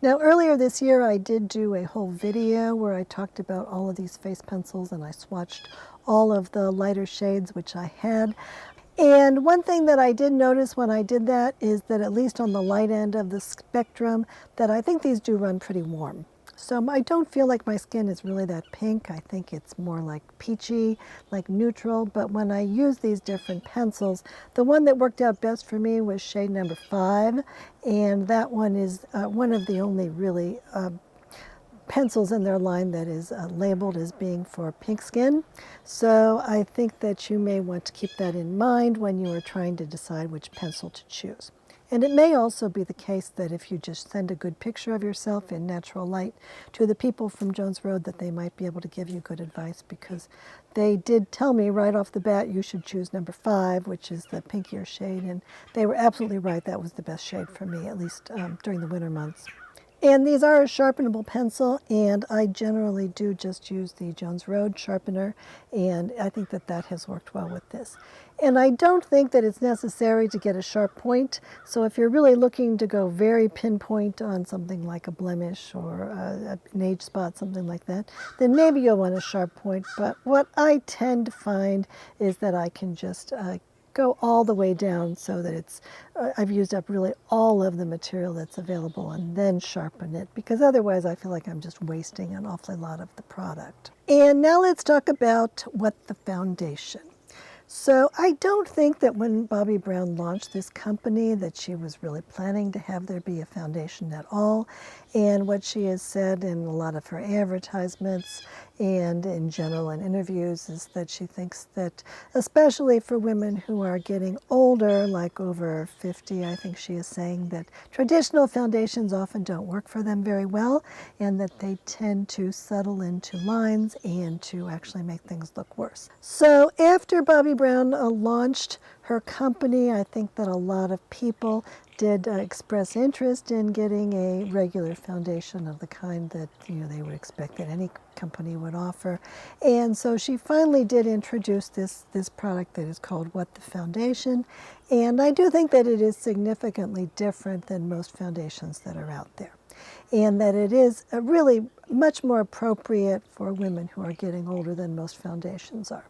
Now earlier this year I did do a whole video where I talked about all of these face pencils, and I swatched all of the lighter shades which I had. And one thing that I did notice when I did that is that, at least on the light end of the spectrum, that I think these do run pretty warm. So I don't feel like my skin is really that pink. I think it's more like peachy, like neutral. But when I use these different pencils, the one that worked out best for me was shade number 5. And that one is one of the only really pencils in their line that is labeled as being for pink skin. So I think that you may want to keep that in mind when you are trying to decide which pencil to choose. And it may also be the case that if you just send a good picture of yourself in natural light to the people from Jones Road, that they might be able to give you good advice, because they did tell me right off the bat you should choose number 5, which is the pinkier shade, and they were absolutely right. That was the best shade for me, at least during the winter months. And these are a sharpenable pencil, and I generally do just use the Jones Road sharpener, and I think that that has worked well with this. And I don't think that it's necessary to get a sharp point, so if you're really looking to go very pinpoint on something like a blemish or an age spot, something like that, then maybe you'll want a sharp point. But what I tend to find is that I can just go all the way down so that it's I've used up really all of the material that's available, and then sharpen it, because otherwise I feel like I'm just wasting an awfully lot of the product. And now let's talk about the foundation. So I don't think that when Bobbi Brown launched this company that she was really planning to have there be a foundation at all. And what she has said in a lot of her advertisements and in general in interviews is that she thinks that, especially for women who are getting older, like over 50, I think she is saying that traditional foundations often don't work for them very well, and that they tend to settle into lines and to actually make things look worse. So after Bobbi Brown launched her company, I think that a lot of people did express interest in getting a regular foundation of the kind that they would expect that any company would offer. And so she finally did introduce this product that is called What the Foundation. And I do think that it is significantly different than most foundations that are out there, and that it is really much more appropriate for women who are getting older than most foundations are.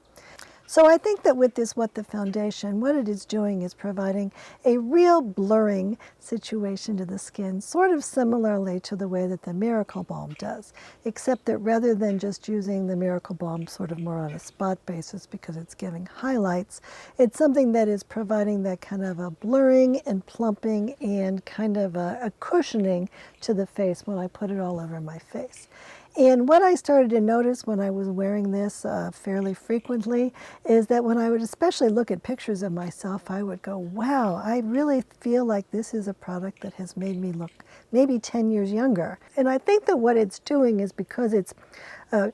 So I think that with this What the Foundation, what it is doing is providing a real blurring situation to the skin, sort of similarly to the way that the Miracle Balm does, except that rather than just using the Miracle Balm sort of more on a spot basis because it's giving highlights, it's something that is providing that kind of a blurring and plumping and kind of a cushioning to the face when I put it all over my face. And what I started to notice when I was wearing this fairly frequently is that when I would especially look at pictures of myself, I would go, wow, I really feel like this is a product that has made me look maybe 10 years younger. And I think that what it's doing is because it's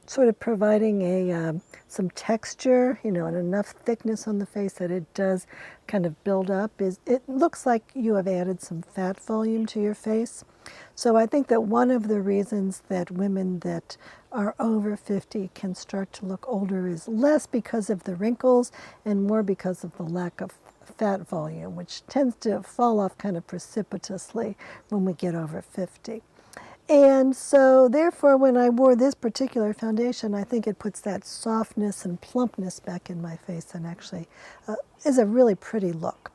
sort of providing some texture, and enough thickness on the face that it does kind of build up. It looks like you have added some fat volume to your face. So I think that one of the reasons that women that are over 50 can start to look older is less because of the wrinkles and more because of the lack of fat volume, which tends to fall off kind of precipitously when we get over 50. And so therefore, when I wore this particular foundation, I think it puts that softness and plumpness back in my face and actually is a really pretty look.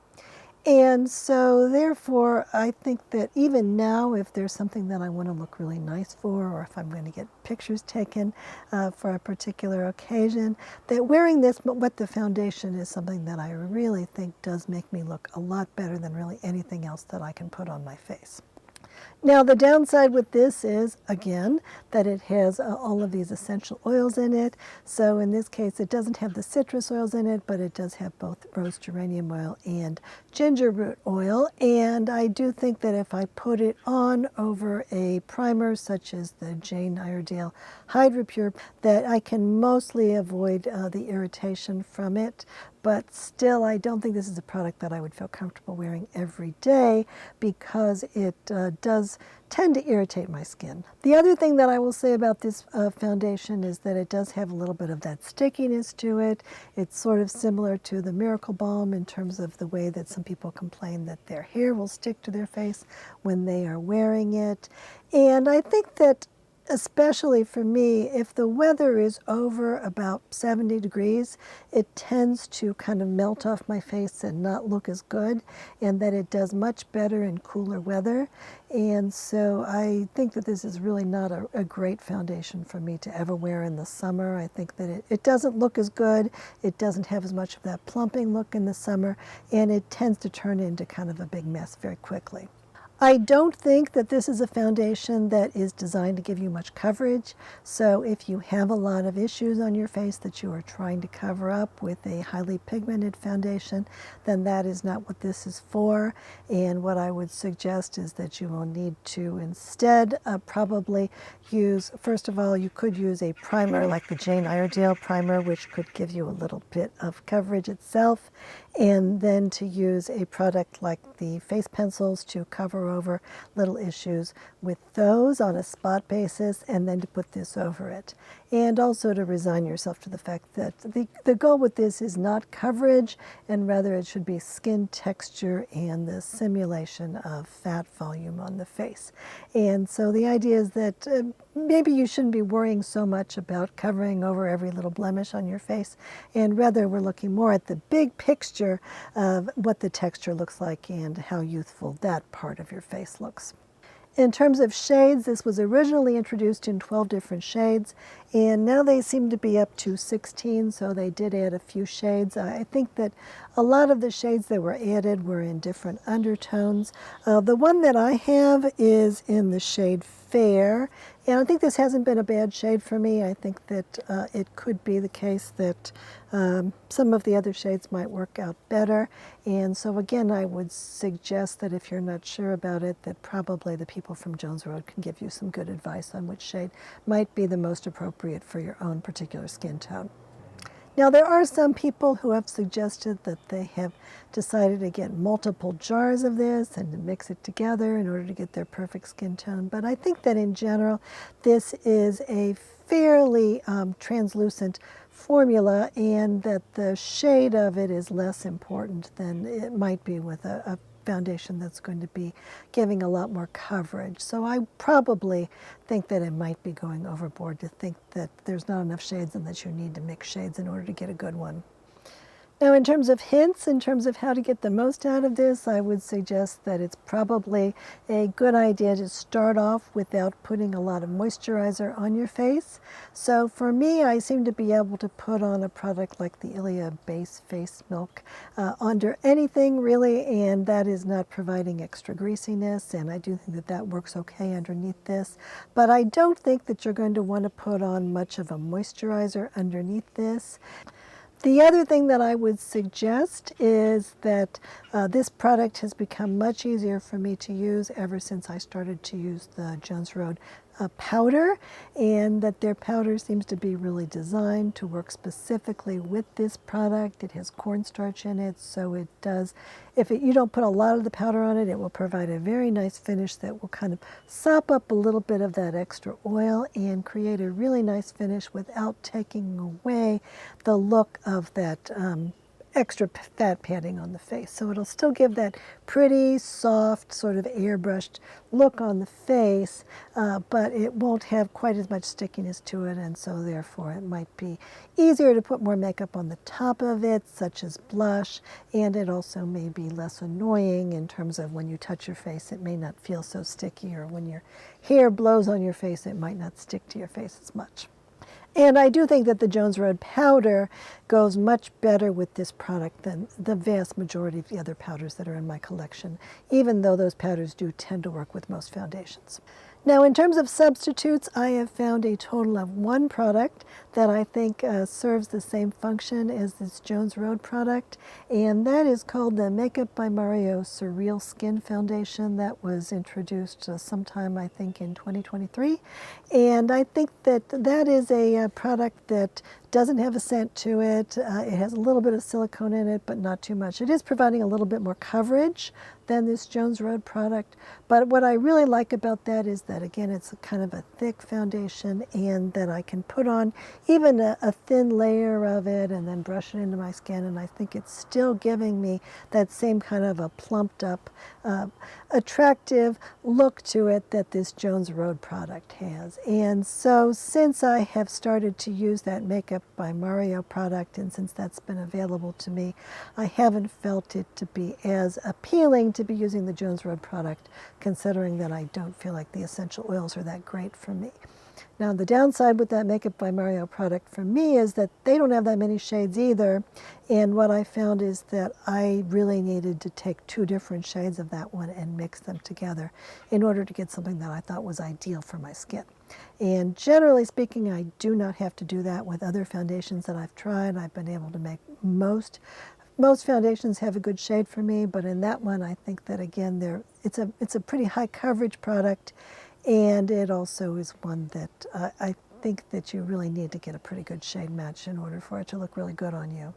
And so therefore, I think that even now, if there's something that I want to look really nice for, or if I'm going to get pictures taken for a particular occasion, that wearing this What the Foundation is something that I really think does make me look a lot better than really anything else that I can put on my face. Now, the downside with this is, again, that it has all of these essential oils in it. So in this case, it doesn't have the citrus oils in it, but it does have both rose geranium oil and ginger root oil. And I do think that if I put it on over a primer such as the Jane Iredale Hydra Pure, that I can mostly avoid the irritation from it. But still, I don't think this is a product that I would feel comfortable wearing every day because it does tend to irritate my skin. The other thing that I will say about this foundation is that it does have a little bit of that stickiness to it. It's sort of similar to the Miracle Balm in terms of the way that some people complain that their hair will stick to their face when they are wearing it. And I think that especially for me, if the weather is over about 70 degrees, it tends to kind of melt off my face and not look as good, and that it does much better in cooler weather. And so I think that this is really not a great foundation for me to ever wear in the summer. I think that it doesn't look as good, it doesn't have as much of that plumping look in the summer, and it tends to turn into kind of a big mess very quickly. I don't think that this is a foundation that is designed to give you much coverage. So if you have a lot of issues on your face that you are trying to cover up with a highly pigmented foundation, then that is not what this is for. And what I would suggest is that you will need to instead probably use, first of all, you could use a primer like the Jane Iredale primer, which could give you a little bit of coverage itself, and then to use a product like the face pencils to cover over little issues with those on a spot basis, and then to put this over it. And also to resign yourself to the fact that the goal with this is not coverage, and rather it should be skin texture and the simulation of fat volume on the face. And so the idea is that maybe you shouldn't be worrying so much about covering over every little blemish on your face, and rather we're looking more at the big picture of what the texture looks like and how youthful that part of your face looks. In terms of shades, this was originally introduced in 12 different shades, and now they seem to be up to 16, so they did add a few shades. I think that a lot of the shades that were added were in different undertones. The one that I have is in the shade Fair, and I think this hasn't been a bad shade for me. I think that it could be the case that some of the other shades might work out better, and so again I would suggest that if you're not sure about it, that probably the people from Jones Road can give you some good advice on which shade might be the most appropriate for your own particular skin tone. Now, there are some people who have suggested that they have decided to get multiple jars of this and to mix it together in order to get their perfect skin tone. But I think that in general, this is a fairly translucent formula, and that the shade of it is less important than it might be with a foundation that's going to be giving a lot more coverage. So I probably think that it might be going overboard to think that there's not enough shades and that you need to mix shades in order to get a good one. Now, in terms of hints, in terms of how to get the most out of this, I would suggest that it's probably a good idea to start off without putting a lot of moisturizer on your face. So for me, I seem to be able to put on a product like the Ilia Base Face Milk under anything really, and that is not providing extra greasiness, and I do think that that works okay underneath this. But I don't think that you're going to want to put on much of a moisturizer underneath this. The other thing that I would suggest is that this product has become much easier for me to use ever since I started to use the Jones Road powder, and that their powder seems to be really designed to work specifically with this product. It has cornstarch in it, so it does, if you don't put a lot of the powder on it, it will provide a very nice finish that will kind of sop up a little bit of that extra oil and create a really nice finish without taking away the look of that extra fat padding on the face. So it'll still give that pretty soft sort of airbrushed look on the face, but it won't have quite as much stickiness to it, and so therefore it might be easier to put more makeup on the top of it, such as blush, and it also may be less annoying in terms of when you touch your face it may not feel so sticky, or when your hair blows on your face it might not stick to your face as much. And I do think that the Jones Road powder goes much better with this product than the vast majority of the other powders that are in my collection, even though those powders do tend to work with most foundations. Now, in terms of substitutes, I have found a total of one product that I think serves the same function as this Jones Road product, and that is called the Makeup by Mario Surreal Skin Foundation. That was introduced sometime, I think, in 2023, and I think that that is a product that doesn't have a scent to it. It has a little bit of silicone in it, but not too much. It is providing a little bit more coverage than this Jones Road product, but what I really like about that is that, again, it's a kind of a thick foundation, and that I can put on even a thin layer of it and then brush it into my skin, and I think it's still giving me that same kind of a plumped up, attractive look to it that this Jones Road product has. And so since I have started to use that Makeup by Mario product, and since that's been available to me, I haven't felt it to be as appealing to be using the Jones Road product, considering that I don't feel like the essential oils are that great for me. Now, the downside with that Makeup by Mario product for me is that they don't have that many shades either, and what I found is that I really needed to take two different shades of that one and mix them together in order to get something that I thought was ideal for my skin. And generally speaking, I do not have to do that with other foundations that I've tried. I've been able to make most foundations have a good shade for me, but in that one, I think that, again, it's a pretty high coverage product, and it also is one that I think that you really need to get a pretty good shade match in order for it to look really good on you.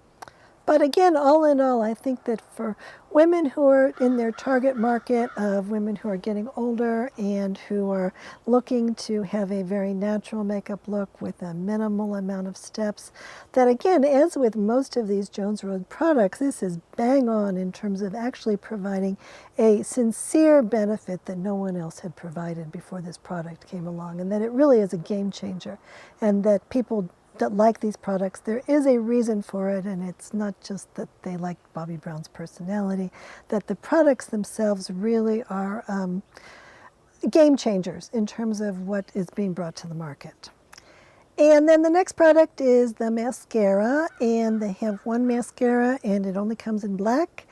But again, all in all, I think that for women who are in their target market of women who are getting older and who are looking to have a very natural makeup look with a minimal amount of steps, that again, as with most of these Jones Road products, this is bang on in terms of actually providing a sincere benefit that no one else had provided before this product came along, and that it really is a game changer, and that people that like these products, there is a reason for it, and it's not just that they like Bobbi Brown's personality, that the products themselves really are game changers in terms of what is being brought to the market. And then the next product is the mascara, and they have one mascara and it only comes in black.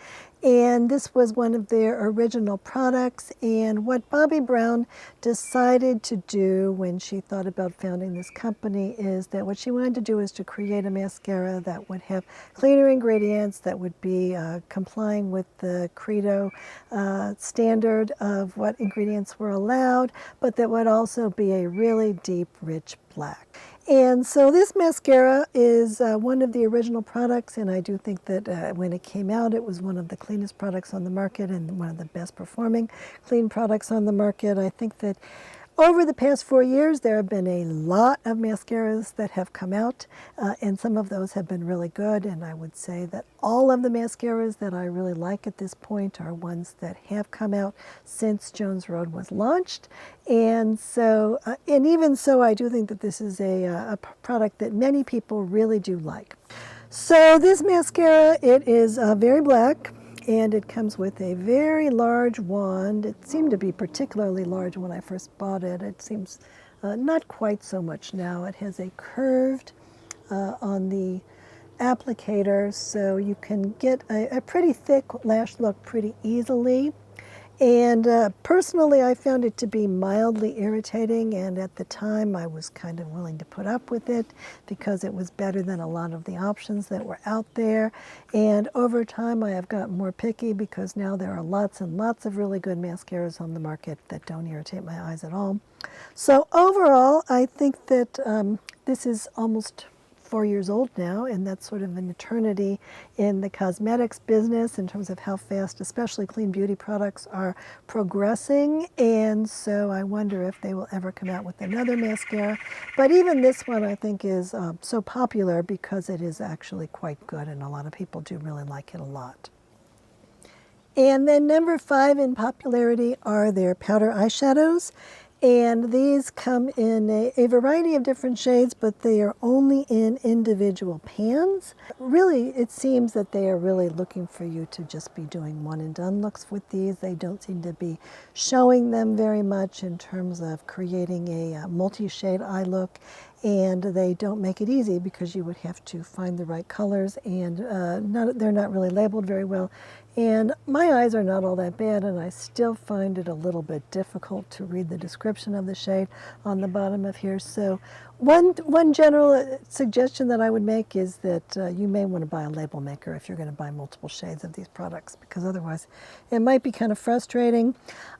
And this was one of their original products, and what Bobbi Brown decided to do when she thought about founding this company is that what she wanted to do is to create a mascara that would have cleaner ingredients, that would be complying with the Credo standard of what ingredients were allowed, but that would also be a really deep, rich black. And so this mascara is one of the original products, and I do think that when it came out, it was one of the cleanest products on the market and one of the best performing clean products on the market. I think that over the past 4 years, there have been a lot of mascaras that have come out, and some of those have been really good. And I would say that all of the mascaras that I really like at this point are ones that have come out since Jones Road was launched. And so, and even so, I do think that this is a product that many people really do like. So this mascara, it is very black. And it comes with a very large wand. It seemed to be particularly large when I first bought it. It seems not quite so much now. It has a curved on the applicator, so you can get a pretty thick lash look pretty easily. And personally, I found it to be mildly irritating, and at the time I was kind of willing to put up with it because it was better than a lot of the options that were out there. And over time I have gotten more picky because now there are lots and lots of really good mascaras on the market that don't irritate my eyes at all. So overall, I think that this is almost 4 years old now, and that's sort of an eternity in the cosmetics business in terms of how fast, especially clean beauty products, are progressing. And so I wonder if they will ever come out with another mascara. But even this one I think is so popular because it is actually quite good, and a lot of people do really like it a lot. And then number 5 in popularity are their powder eyeshadows. And these come in a variety of different shades, but they are only in individual pans. Really, it seems that they are really looking for you to just be doing one and done looks with these. They don't seem to be showing them very much in terms of creating a multi-shade eye look. And they don't make it easy because you would have to find the right colors, and they're not really labeled very well. And my eyes are not all that bad, and I still find it a little bit difficult to read the description of the shade on the bottom of here. So one general suggestion that I would make is that you may want to buy a label maker if you're going to buy multiple shades of these products, because otherwise it might be kind of frustrating.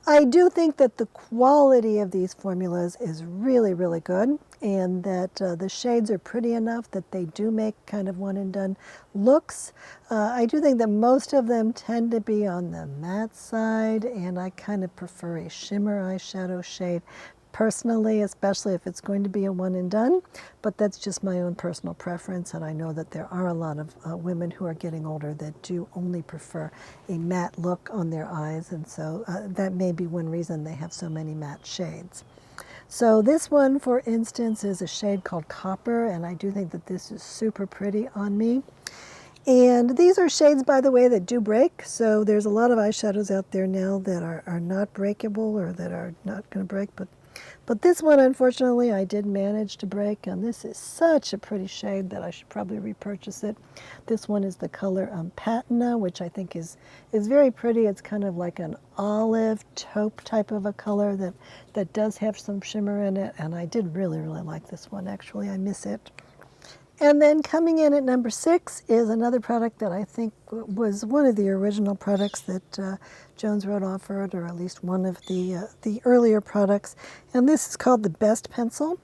I do think that the quality of these formulas is really, really good, and that the shades are pretty enough that they do make kind of one and done looks. I do think that most of them tend to be on the matte side, and I kind of prefer a shimmer eyeshadow shade personally, especially if it's going to be a one and done. But that's just my own personal preference, and I know that there are a lot of women who are getting older that do only prefer a matte look on their eyes, and so that may be one reason they have so many matte shades. So this one, for instance, is a shade called Copper, and I do think that this is super pretty on me. And these are shades, by the way, that do break. So there's a lot of eyeshadows out there now that are not breakable or that are not going to break. But this one, unfortunately, I did manage to break. And this is such a pretty shade that I should probably repurchase it. This one is the color Patina, which I think is very pretty. It's kind of like an olive taupe type of a color that does have some shimmer in it. And I did really, really like this one, actually. I miss it. And then coming in at number 6 is another product that I think was one of the original products that Jones Road offered, or at least one of the earlier products. And this is called the Best Pencil.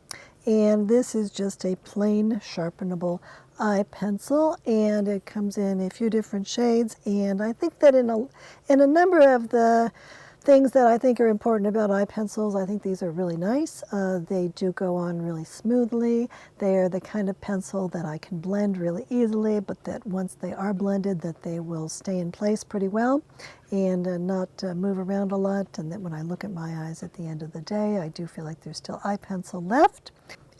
And this is just a plain sharpenable eye pencil, and it comes in a few different shades. And I think that in a number of the things that I think are important about eye pencils, I think these are really nice. They do go on really smoothly. They are the kind of pencil that I can blend really easily, but that once they are blended, that they will stay in place pretty well and not move around a lot. And that when I look at my eyes at the end of the day, I do feel like there's still eye pencil left.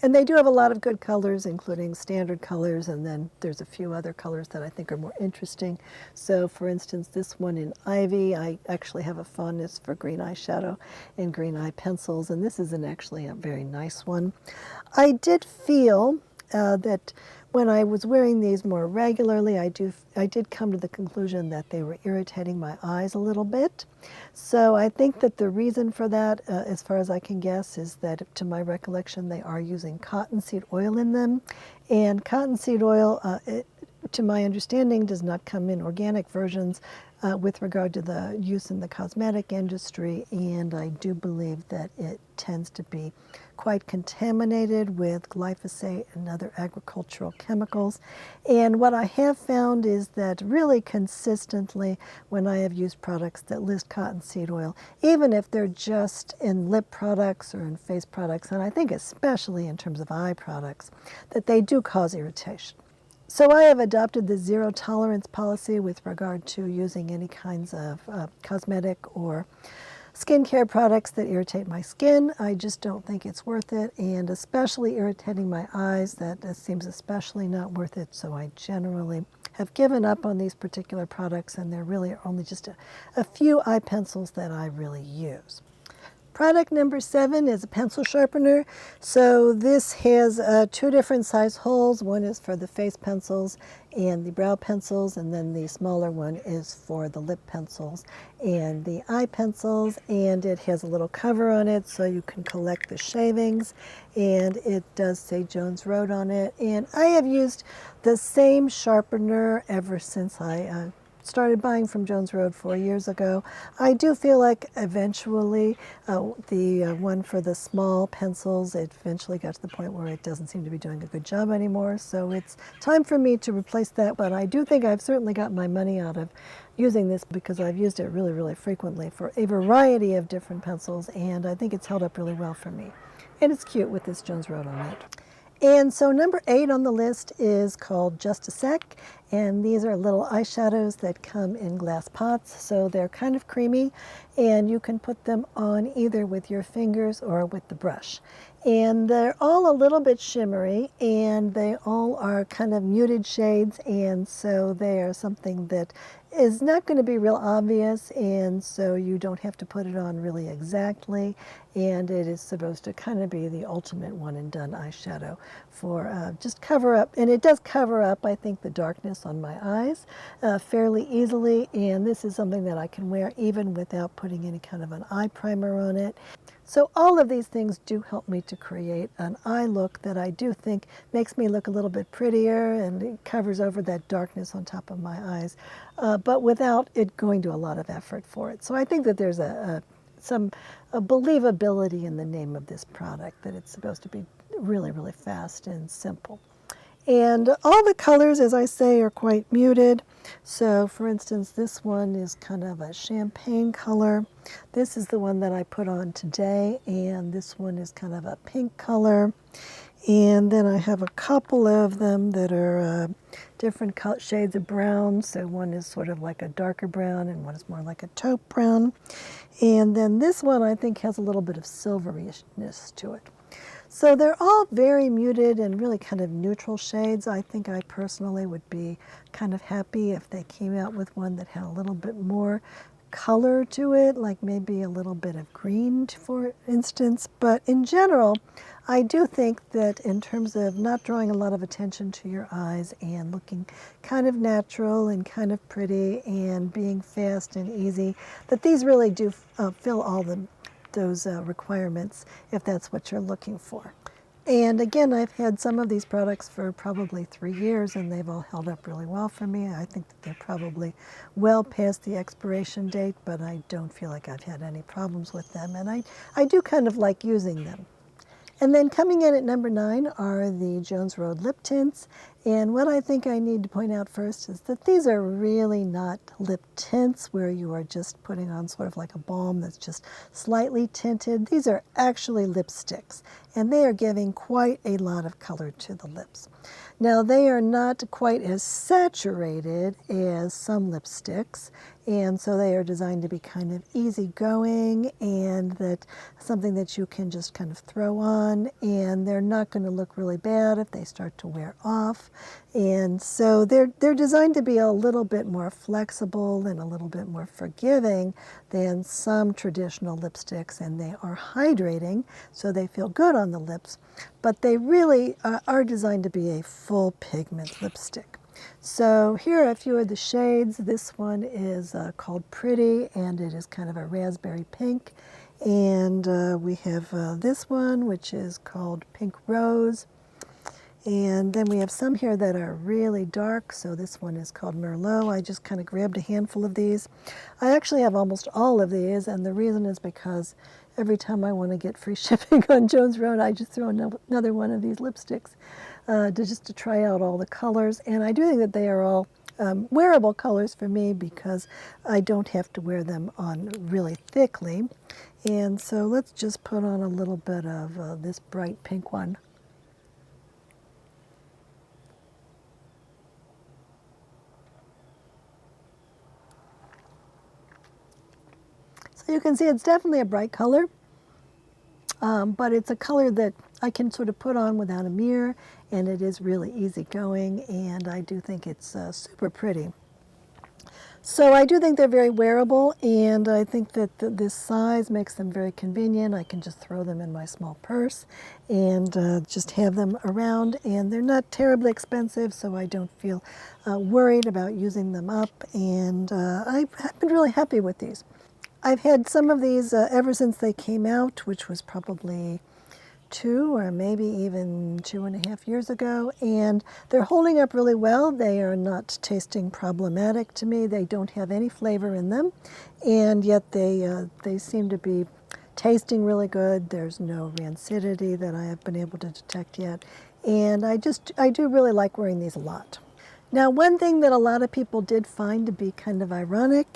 And they do have a lot of good colors, including standard colors, and then there's a few other colors that I think are more interesting. So for instance, this one in Ivy, I actually have a fondness for green eyeshadow and green eye pencils, and this is actually a very nice one. I did feel that when I was wearing these more regularly, I did come to the conclusion that they were irritating my eyes a little bit. So I think that the reason for that, as far as I can guess, is that to my recollection, they are using cottonseed oil in them. And cottonseed oil, to my understanding, does not come in organic versions with regard to the use in the cosmetic industry, and I do believe that it tends to be quite contaminated with glyphosate and other agricultural chemicals. And what I have found is that really consistently when I have used products that list cottonseed oil, even if they're just in lip products or in face products, and I think especially in terms of eye products, that they do cause irritation. So I have adopted the zero tolerance policy with regard to using any kinds of cosmetic or skincare products that irritate my skin. I just don't think it's worth it, and especially irritating my eyes, that seems especially not worth it. So I generally have given up on these particular products, and there really are only just a few eye pencils that I really use. Product number 7 is a pencil sharpener. So this has 2 different size holes. One is for the face pencils and the brow pencils, and then the smaller one is for the lip pencils and the eye pencils, and it has a little cover on it so you can collect the shavings, and it does say Jones Road on it. And I have used the same sharpener ever since I started buying from Jones Road 4 years ago. I do feel like eventually the one for the small pencils, it eventually got to the point where it doesn't seem to be doing a good job anymore. So it's time for me to replace that. But I do think I've certainly got my money out of using this because I've used it really, really frequently for a variety of different pencils, and I think it's held up really well for me. And it's cute with this Jones Road on it. And so number 8 on the list is called Just a Sec, and these are little eyeshadows that come in glass pots, so they're kind of creamy, and you can put them on either with your fingers or with the brush. And they're all a little bit shimmery, and they all are kind of muted shades, and so they are something that is not going to be real obvious, and so you don't have to put it on really exactly, and it is supposed to kind of be the ultimate one and done eyeshadow for just cover up, and it does cover up, I think, the darkness on my eyes fairly easily, and this is something that I can wear even without putting any kind of an eye primer on it. So all of these things do help me to create an eye look that I do think makes me look a little bit prettier, and it covers over that darkness on top of my eyes, but without it going to a lot of effort for it. So I think that there's some believability in the name of this product, that it's supposed to be really, really fast and simple. And all the colors, as I say, are quite muted. So for instance, this one is kind of a champagne color. This is the one that I put on today, and this one is kind of a pink color. And then I have a couple of them that are different shades of brown. So one is sort of like a darker brown, and one is more like a taupe brown. And then this one I think has a little bit of silveryness to it. So they're all very muted and really kind of neutral shades. I think I personally would be kind of happy if they came out with one that had a little bit more color to it, like maybe a little bit of green, for instance. But in general, I do think that in terms of not drawing a lot of attention to your eyes and looking kind of natural and kind of pretty and being fast and easy, that these really do fill all those requirements if that's what you're looking for. And again, I've had some of these products for probably 3 years, and they've all held up really well for me. I think that they're probably well past the expiration date, but I don't feel like I've had any problems with them, and I do kind of like using them. And then coming in at number 9 are the Jones Road lip tints, And what I think I need to point out first is that these are really not lip tints where you are just putting on sort of like a balm that's just slightly tinted. These are actually lipsticks, and they are giving quite a lot of color to the lips. Now, they are not quite as saturated as some lipsticks, and so they are designed to be kind of easygoing and that something that you can just kind of throw on, and they're not going to look really bad if they start to wear off. And so they're designed to be a little bit more flexible and a little bit more forgiving than some traditional lipsticks, and they are hydrating, so they feel good on the lips, but they really are designed to be a full pigment lipstick. So here are a few of the shades. This one is called Pretty, and it is kind of a raspberry pink. And we have this one, which is called Pink Rose. And then we have some here that are really dark. So this one is called Merlot. I just kind of grabbed a handful of these. I actually have almost all of these, and the reason is because every time I want to get free shipping on Jones Road, I just throw another one of these lipsticks just to try out all the colors. And I do think that they are all wearable colors for me because I don't have to wear them on really thickly. And so let's just put on a little bit of this bright pink one. So you can see it's definitely a bright color, but it's a color that I can sort of put on without a mirror, and it is really easygoing, and I do think it's super pretty. So I do think they're very wearable, and I think that this size makes them very convenient. I can just throw them in my small purse and just have them around, and they're not terribly expensive, so I don't feel worried about using them up, and I've been really happy with these. I've had some of these ever since they came out, which was probably 2 or maybe even 2.5 years ago, and they're holding up really well. They are not tasting problematic to me. They don't have any flavor in them, and yet they seem to be tasting really good. There's no rancidity that I have been able to detect yet, and I do really like wearing these a lot. Now, one thing that a lot of people did find to be kind of ironic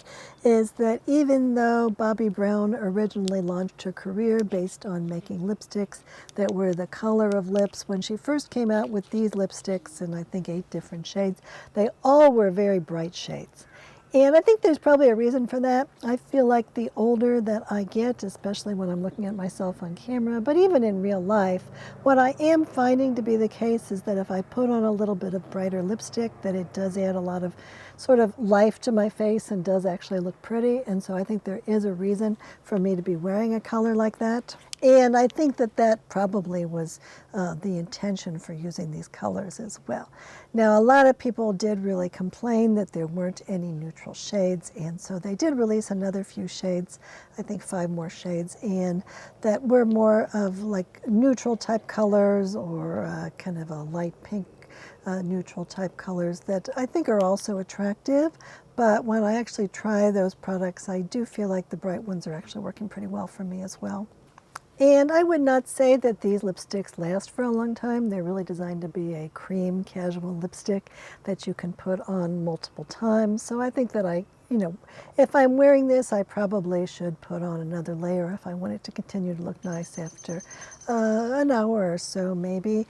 is that even though Bobbi Brown originally launched her career based on making lipsticks that were the color of lips, when she first came out with these lipsticks, in I think 8 different shades, they all were very bright shades. And I think there's probably a reason for that. I feel like the older that I get, especially when I'm looking at myself on camera, but even in real life, what I am finding to be the case is that if I put on a little bit of brighter lipstick, that it does add a lot of sort of life to my face and does actually look pretty. And so I think there is a reason for me to be wearing a color like that. And I think that that probably was the intention for using these colors as well. Now, a lot of people did really complain that there weren't any neutral shades, and so they did release another few shades, I think 5 more shades, and that were more of like neutral type colors or kind of a light pink neutral type colors that I think are also attractive. But when I actually try those products, I do feel like the bright ones are actually working pretty well for me as well. And I would not say that these lipsticks last for a long time. They're really designed to be a cream casual lipstick that you can put on multiple times. So I think that if I'm wearing this, I probably should put on another layer if I want it to continue to look nice after an hour or so maybe.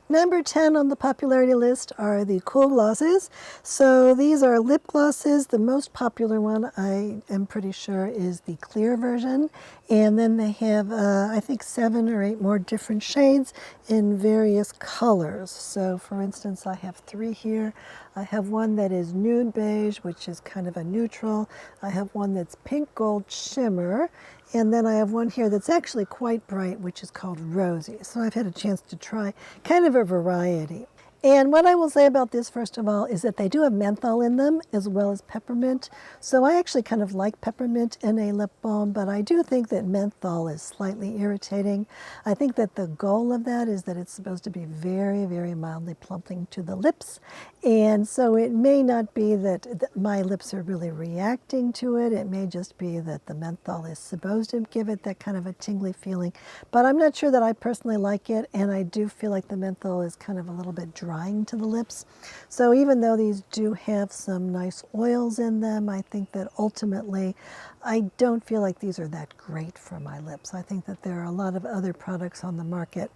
Number 10 on the popularity list are the cool glosses. So these are lip glosses. The most popular one, I am pretty sure, is the clear version. And then they have, I think, 7 or 8 more different shades in various colors. So for instance, I have 3 here. I have one that is nude beige, which is kind of a neutral. I have one that's pink gold shimmer. And then I have one here that's actually quite bright, which is called Rosy. So I've had a chance to try kind of a variety. And what I will say about this, first of all, is that they do have menthol in them as well as peppermint. So I actually kind of like peppermint in a lip balm, but I do think that menthol is slightly irritating. I think that the goal of that is that it's supposed to be very, very mildly plumping to the lips. And so it may not be that my lips are really reacting to it. It may just be that the menthol is supposed to give it that kind of a tingly feeling. But I'm not sure that I personally like it, and I do feel like the menthol is kind of a little bit dry drying to the lips. So even though these do have some nice oils in them, I think that ultimately I don't feel like these are that great for my lips. I think that there are a lot of other products on the market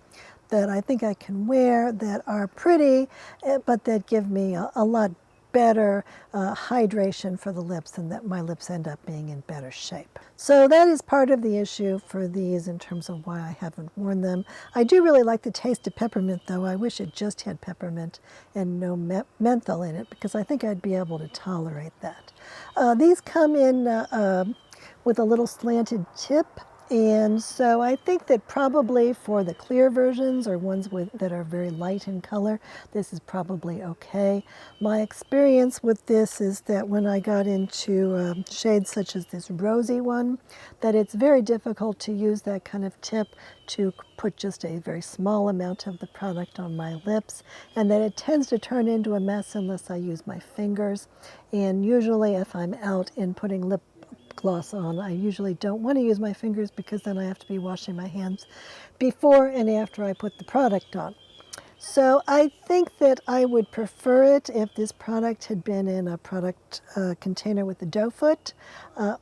that I think I can wear that are pretty, but that give me a lot better hydration for the lips, and that my lips end up being in better shape. So that is part of the issue for these in terms of why I haven't worn them. I do really like the taste of peppermint, though. I wish it just had peppermint and no menthol in it, because I think I'd be able to tolerate that. These come in with a little slanted tip. And so I think that probably for the clear versions or ones that are very light in color, this is probably okay. My experience with this is that when I got into shades such as this rosy one, that it's very difficult to use that kind of tip to put just a very small amount of the product on my lips, and that it tends to turn into a mess unless I use my fingers. And usually if I'm out and putting lip gloss on, I usually don't want to use my fingers, because then I have to be washing my hands before and after I put the product on. So I think that I would prefer it if this product had been in a product container with a doe foot,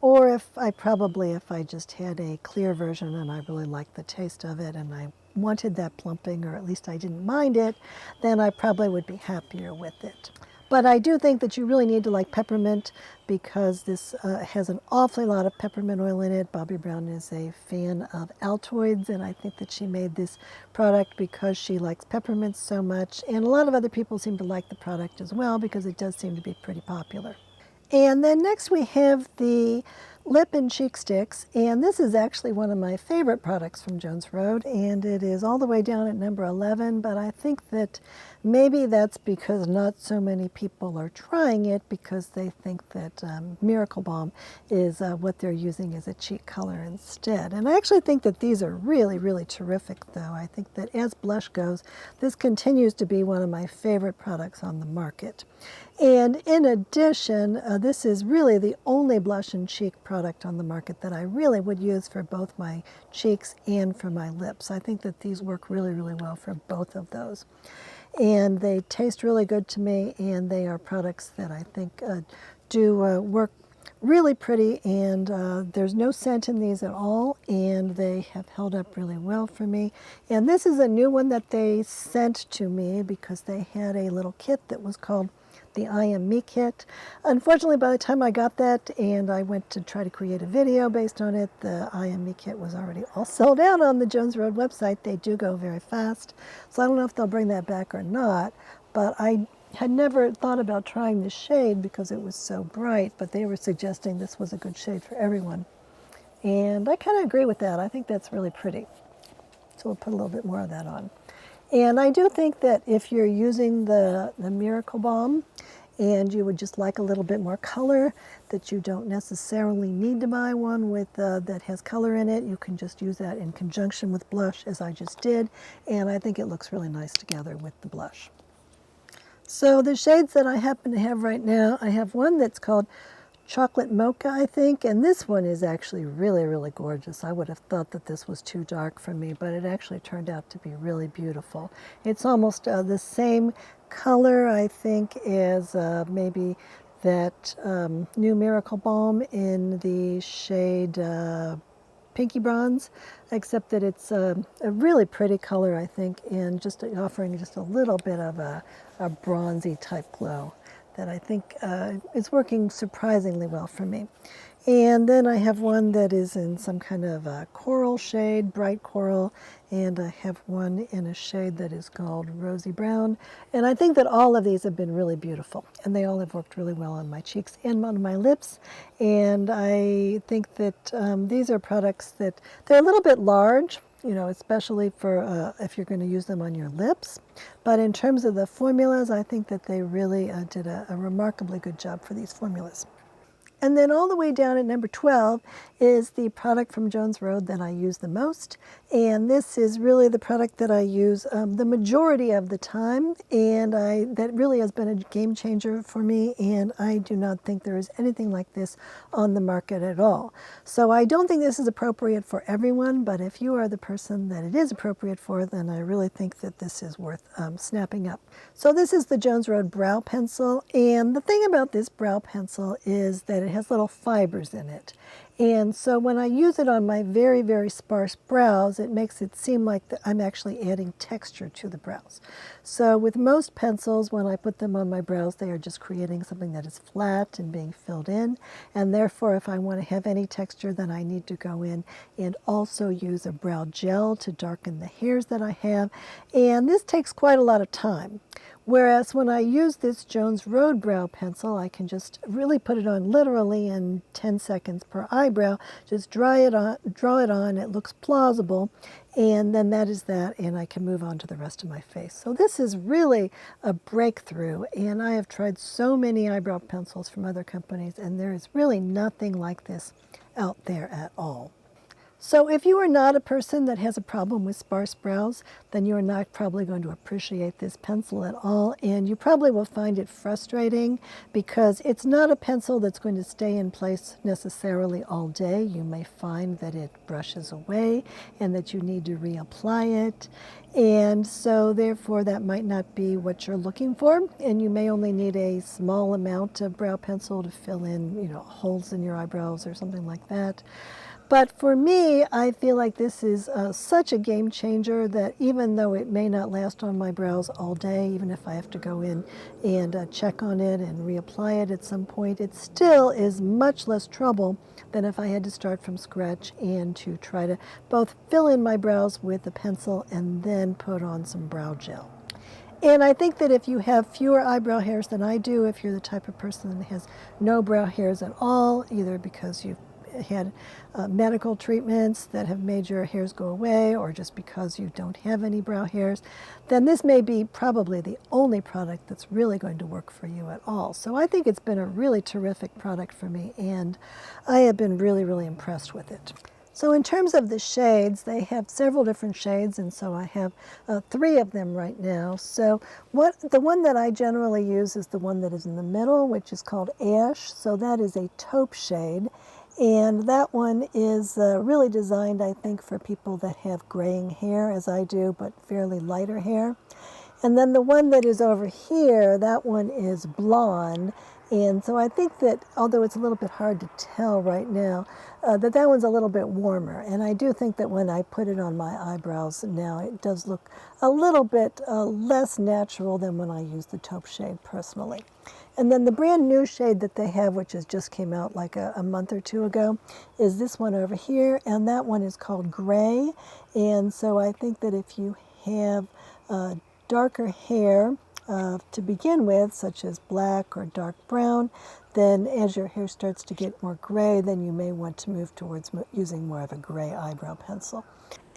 or if I just had a clear version and I really liked the taste of it and I wanted that plumping, or at least I didn't mind it, then I probably would be happier with it. But I do think that you really need to like peppermint, because this has an awfully lot of peppermint oil in it. Bobbi Brown is a fan of Altoids, and I think that she made this product because she likes peppermint so much. And a lot of other people seem to like the product as well, because it does seem to be pretty popular. And then next we have the lip and cheek sticks, and this is actually one of my favorite products from Jones Road, and it is all the way down at number 11, but I think that maybe that's because not so many people are trying it, because they think that Miracle Balm is what they're using as a cheek color instead. And I actually think that these are really, really terrific, though. I think that as blush goes, this continues to be one of my favorite products on the market. And in addition, this is really the only blush and cheek product on the market that I really would use for both my cheeks and for my lips. I think that these work really, really well for both of those. And they taste really good to me, and they are products that I think do work really pretty, and there's no scent in these at all, and they have held up really well for me. And this is a new one that they sent to me, because they had a little kit that was called the I Am Me kit. Unfortunately, by the time I got that and I went to try to create a video based on it, the I Am Me kit was already all sold out on the Jones Road website. They do go very fast, so I don't know if they'll bring that back or not, but I had never thought about trying this shade because it was so bright, but they were suggesting this was a good shade for everyone. And I kind of agree with that. I think that's really pretty. So we'll put a little bit more of that on. And I do think that if you're using the Miracle Balm and you would just like a little bit more color, that you don't necessarily need to buy one with that has color in it. You can just use that in conjunction with blush, as I just did, and I think it looks really nice together with the blush. So the shades that I happen to have right now, I have one that's called Chocolate Mocha, I think, and this one is actually really, really gorgeous. I would have thought that this was too dark for me, but it actually turned out to be really beautiful. It's almost the same color, I think, as maybe that new Miracle Balm in the shade Pinky Bronze, except that it's a really pretty color, I think, and just offering just a little bit of a bronzy type glow that I think is working surprisingly well for me. And then I have one that is in some kind of a coral shade, bright coral, and I have one in a shade that is called Rosy Brown. And I think that all of these have been really beautiful, and they all have worked really well on my cheeks and on my lips. And I think that these are products that, they're a little bit large, you know, especially for if you're going to use them on your lips. But in terms of the formulas, I think that they really did a remarkably good job for these formulas. And then all the way down at number 12 is the product from Jones Road that I use the most. And this is really the product that I use the majority of the time. And that really has been a game changer for me. And I do not think there is anything like this on the market at all. So I don't think this is appropriate for everyone. But if you are the person that it is appropriate for, then I really think that this is worth snapping up. So this is the Jones Road Brow Pencil. And the thing about this brow pencil is that it has little fibers in it. And so when I use it on my very, very sparse brows, it makes it seem like I'm actually adding texture to the brows. So with most pencils, when I put them on my brows, they are just creating something that is flat and being filled in. And therefore, if I want to have any texture, then I need to go in and also use a brow gel to darken the hairs that I have. And this takes quite a lot of time. Whereas when I use this Jones Road brow pencil, I can just really put it on literally in 10 seconds per eyebrow, just draw it on, it looks plausible, and then that is that, and I can move on to the rest of my face. So this is really a breakthrough, and I have tried so many eyebrow pencils from other companies, and there is really nothing like this out there at all. So if you are not a person that has a problem with sparse brows, then you are not probably going to appreciate this pencil at all, and you probably will find it frustrating because it's not a pencil that's going to stay in place necessarily all day. You may find that it brushes away and that you need to reapply it, and so therefore that might not be what you're looking for, and you may only need a small amount of brow pencil to fill in, holes in your eyebrows or something like that. But for me, I feel like this is such a game changer that even though it may not last on my brows all day, even if I have to go in and check on it and reapply it at some point, it still is much less trouble than if I had to start from scratch and to try to both fill in my brows with a pencil and then put on some brow gel. And I think that if you have fewer eyebrow hairs than I do, if you're the type of person that has no brow hairs at all, either because you've had medical treatments that have made your hairs go away or just because you don't have any brow hairs, then this may be probably the only product that's really going to work for you at all. So I think it's been a really terrific product for me, and I have been really, really impressed with it. So in terms of the shades, they have several different shades, and so I have 3 of them right now. So the one that I generally use is the one that is in the middle, which is called Ash. So that is a taupe shade. And that one is really designed, I think, for people that have graying hair, as I do, but fairly lighter hair. And then the one that is over here, that one is blonde. And so I think that, although it's a little bit hard to tell right now, that one's a little bit warmer. And I do think that when I put it on my eyebrows now, it does look a little bit less natural than when I use the taupe shade personally. And then the brand new shade that they have, which has just came out like a month or 2 ago, is this one over here, and that one is called Gray. And so I think that if you have darker hair to begin with, such as black or dark brown, then as your hair starts to get more gray, then you may want to move towards using more of a gray eyebrow pencil.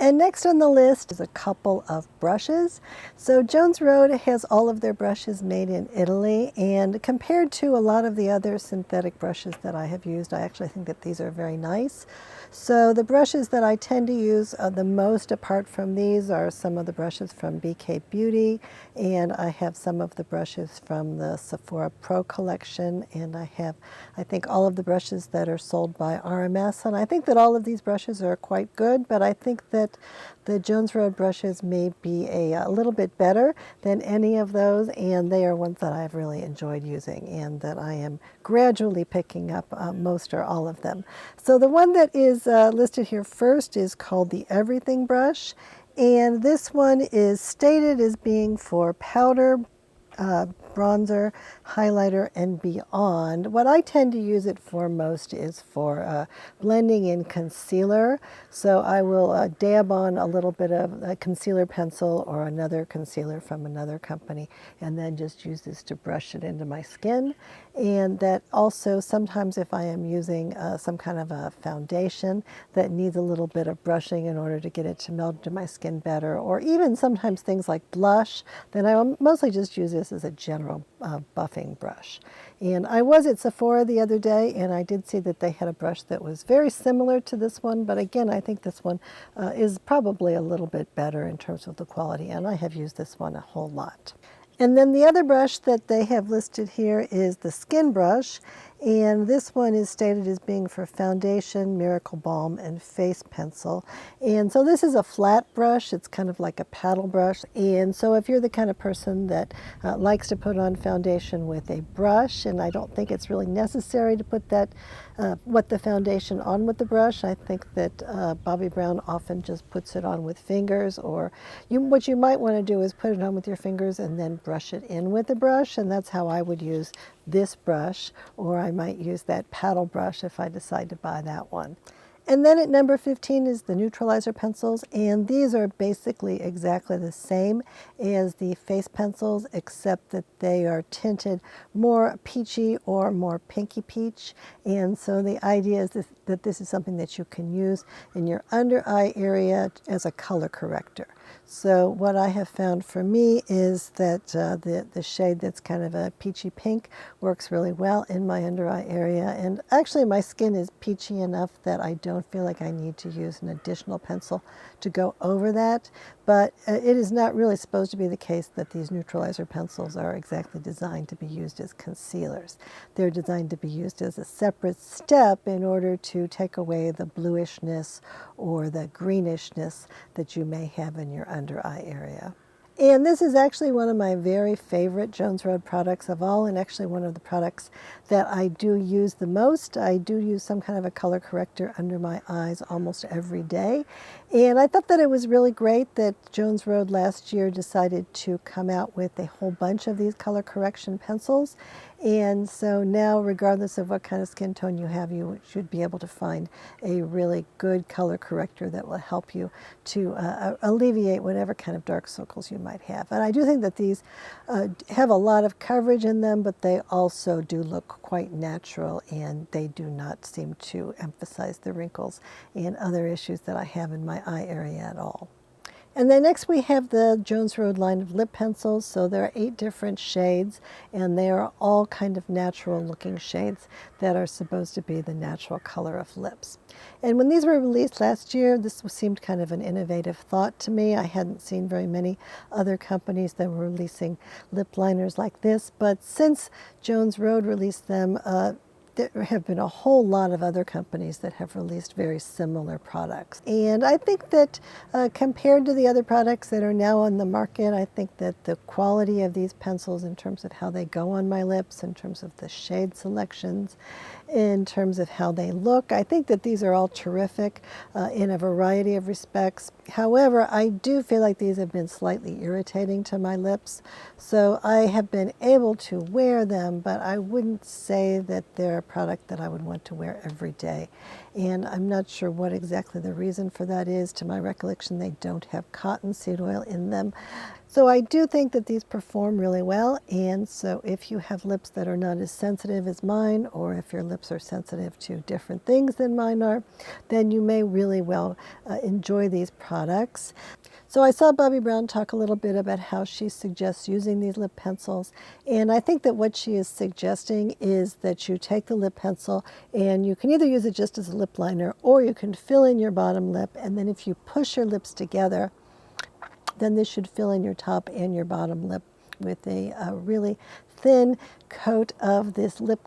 And next on the list is a couple of brushes. So Jones Road has all of their brushes made in Italy, and compared to a lot of the other synthetic brushes that I have used, I actually think that these are very nice. So the brushes that I tend to use the most apart from these are some of the brushes from BK Beauty, and I have some of the brushes from the Sephora Pro collection, and I have, I think, all of the brushes that are sold by RMS, and I think that all of these brushes are quite good, but I think that the Jones Road brushes may be a little bit better than any of those, and they are ones that I've really enjoyed using and that I am gradually picking up most or all of them. So the one that is listed here first is called the Everything brush, and this one is stated as being for powder, bronzer, highlighter, and beyond. What I tend to use it for most is for blending in concealer. So I will dab on a little bit of a concealer pencil or another concealer from another company, and then just use this to brush it into my skin. And that also, sometimes if I am using some kind of a foundation that needs a little bit of brushing in order to get it to meld into my skin better, or even sometimes things like blush, then I will mostly just use this as a general general buffing brush. And I was at Sephora the other day, and I did see that they had a brush that was very similar to this one, but again, I think this one is probably a little bit better in terms of the quality, and I have used this one a whole lot. And then the other brush that they have listed here is the Skin brush, and this one is stated as being for foundation, Miracle Balm, and face pencil. And so this is a flat brush. It's kind of like a paddle brush. And so if you're the kind of person that likes to put on foundation with a brush, and I don't think it's really necessary to put that the foundation on with the brush. I think that Bobbi Brown often just puts it on with fingers, or what you might want to do is put it on with your fingers and then brush it in with the brush, and that's how I would use this brush, or I might use that paddle brush if I decide to buy that one. And then at number 15 is the Neutralizer pencils, and these are basically exactly the same as the face pencils, except that they are tinted more peachy or more pinky peach. And so the idea is that this is something that you can use in your under eye area as a color corrector. So what I have found for me is that the shade that's kind of a peachy pink works really well in my under eye area. And actually my skin is peachy enough that I don't feel like I need to use an additional pencil to go over that. But it is not really supposed to be the case that these Neutralizer pencils are exactly designed to be used as concealers. They're designed to be used as a separate step in order to take away the bluishness or the greenish-ness that you may have in your under eye area. And this is actually one of my very favorite Jones Road products of all, and actually one of the products that I do use the most. I do use some kind of a color corrector under my eyes almost every day. And I thought that it was really great that Jones Road last year decided to come out with a whole bunch of these color correction pencils. And so now, regardless of what kind of skin tone you have, you should be able to find a really good color corrector that will help you to alleviate whatever kind of dark circles you might have. And I do think that these have a lot of coverage in them, but they also do look quite natural, and they do not seem to emphasize the wrinkles and other issues that I have in my eye area at all. And then next we have the Jones Road line of lip pencils. So there are 8 different shades, and they are all kind of natural looking shades that are supposed to be the natural color of lips. And when these were released last year, this seemed kind of an innovative thought to me. I hadn't seen very many other companies that were releasing lip liners like this, but since Jones Road released them, there have been a whole lot of other companies that have released very similar products. And I think that compared to the other products that are now on the market, I think that the quality of these pencils in terms of how they go on my lips, in terms of the shade selections, in terms of how they look, I think that these are all terrific in a variety of respects. However, I do feel like these have been slightly irritating to my lips. So I have been able to wear them, but I wouldn't say that they're a product that I would want to wear every day. And I'm not sure what exactly the reason for that is. To my recollection, they don't have cottonseed oil in them. So I do think that these perform really well, and so if you have lips that are not as sensitive as mine, or if your lips are sensitive to different things than mine are, then you may really well enjoy these products. So I saw Bobbi Brown talk a little bit about how she suggests using these lip pencils, and I think that what she is suggesting is that you take the lip pencil and you can either use it just as a lip liner, or you can fill in your bottom lip, and then if you push your lips together, then this should fill in your top and your bottom lip with a really thin coat of this lip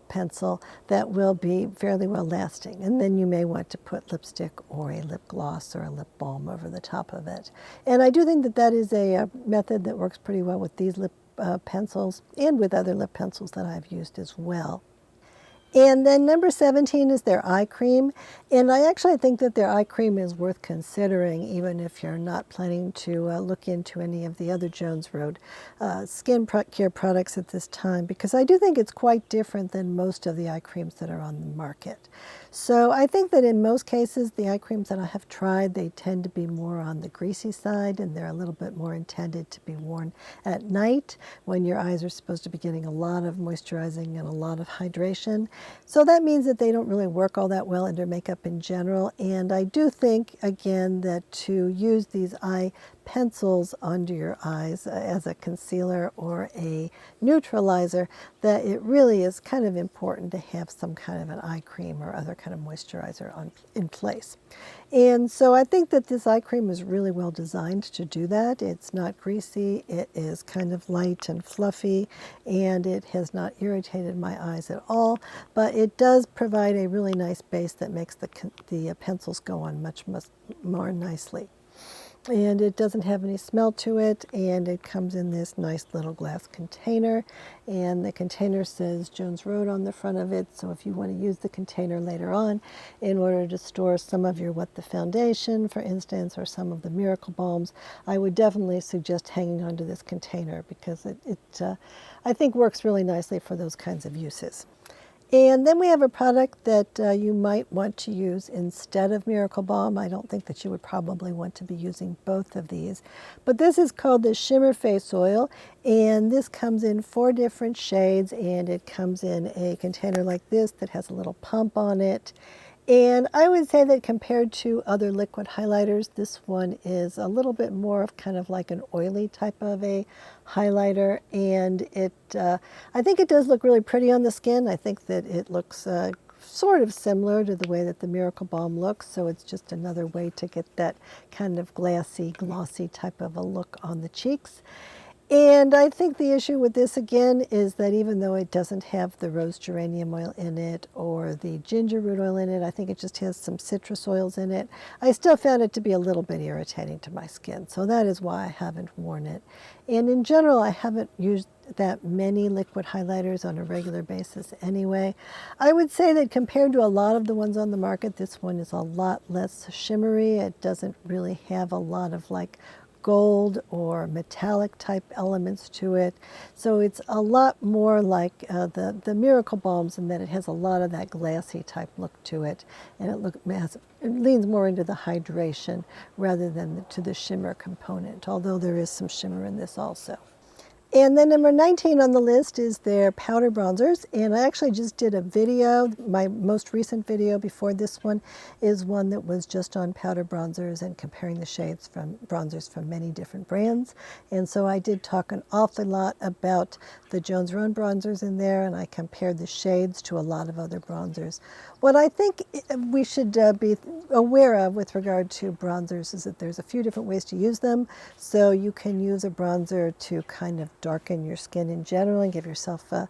pencil that will be fairly well lasting. And then you may want to put lipstick or a lip gloss or a lip balm over the top of it. And I do think that that is a method that works pretty well with these lip pencils and with other lip pencils that I've used as well. And then number 17 is their eye cream. And I actually think that their eye cream is worth considering, even if you're not planning to look into any of the other Jones Road skin care products at this time, because I do think it's quite different than most of the eye creams that are on the market. So I think that in most cases, the eye creams that I have tried, they tend to be more on the greasy side, and they're a little bit more intended to be worn at night when your eyes are supposed to be getting a lot of moisturizing and a lot of hydration. So that means that they don't really work all that well under makeup in general. And I do think, again, that to use these eye pencils under your eyes as a concealer or a neutralizer, that it really is kind of important to have some kind of an eye cream or other kind of moisturizer in place. And so I think that this eye cream is really well designed to do that. It's not greasy, it is kind of light and fluffy, and it has not irritated my eyes at all, but it does provide a really nice base that makes the pencils go on much more nicely. And it doesn't have any smell to it, and it comes in this nice little glass container, and the container says Jones Road on the front of it, so if you want to use the container later on in order to store some of your What the Foundation, for instance, or some of the Miracle Balms, I would definitely suggest hanging onto this container because it I think works really nicely for those kinds of uses. And then we have a product that you might want to use instead of Miracle Balm. I don't think that you would probably want to be using both of these. But this is called the Shimmer Face Oil, and this comes in 4 different shades, and it comes in a container like this that has a little pump on it. And I would say that compared to other liquid highlighters, this one is a little bit more of kind of like an oily type of a highlighter, and I think it does look really pretty on the skin. I think that it looks sort of similar to the way that the Miracle Balm looks, so it's just another way to get that kind of glassy, glossy type of a look on the cheeks. And I think the issue with this again is that even though it doesn't have the rose geranium oil in it or the ginger root oil in it, I think it just has some citrus oils in it, I still found it to be a little bit irritating to my skin. So that is why I haven't worn it. And in general, I haven't used that many liquid highlighters on a regular basis anyway. I would say that compared to a lot of the ones on the market, this one is a lot less shimmery. It doesn't really have a lot of like gold or metallic type elements to it. So it's a lot more like the Miracle Balms in that it has a lot of that glassy type look to it, and it leans more into the hydration rather than to the shimmer component, although there is some shimmer in this also. And then number 19 on the list is their powder bronzers, and I actually just did a video. My most recent video before this one is one that was just on powder bronzers and comparing the shades from bronzers from many different brands. And so I did talk an awful lot about the Jones Road bronzers in there, and I compared the shades to a lot of other bronzers. What I think we should be aware of with regard to bronzers is that there's a few different ways to use them. So you can use a bronzer to kind of darken your skin in general and give yourself the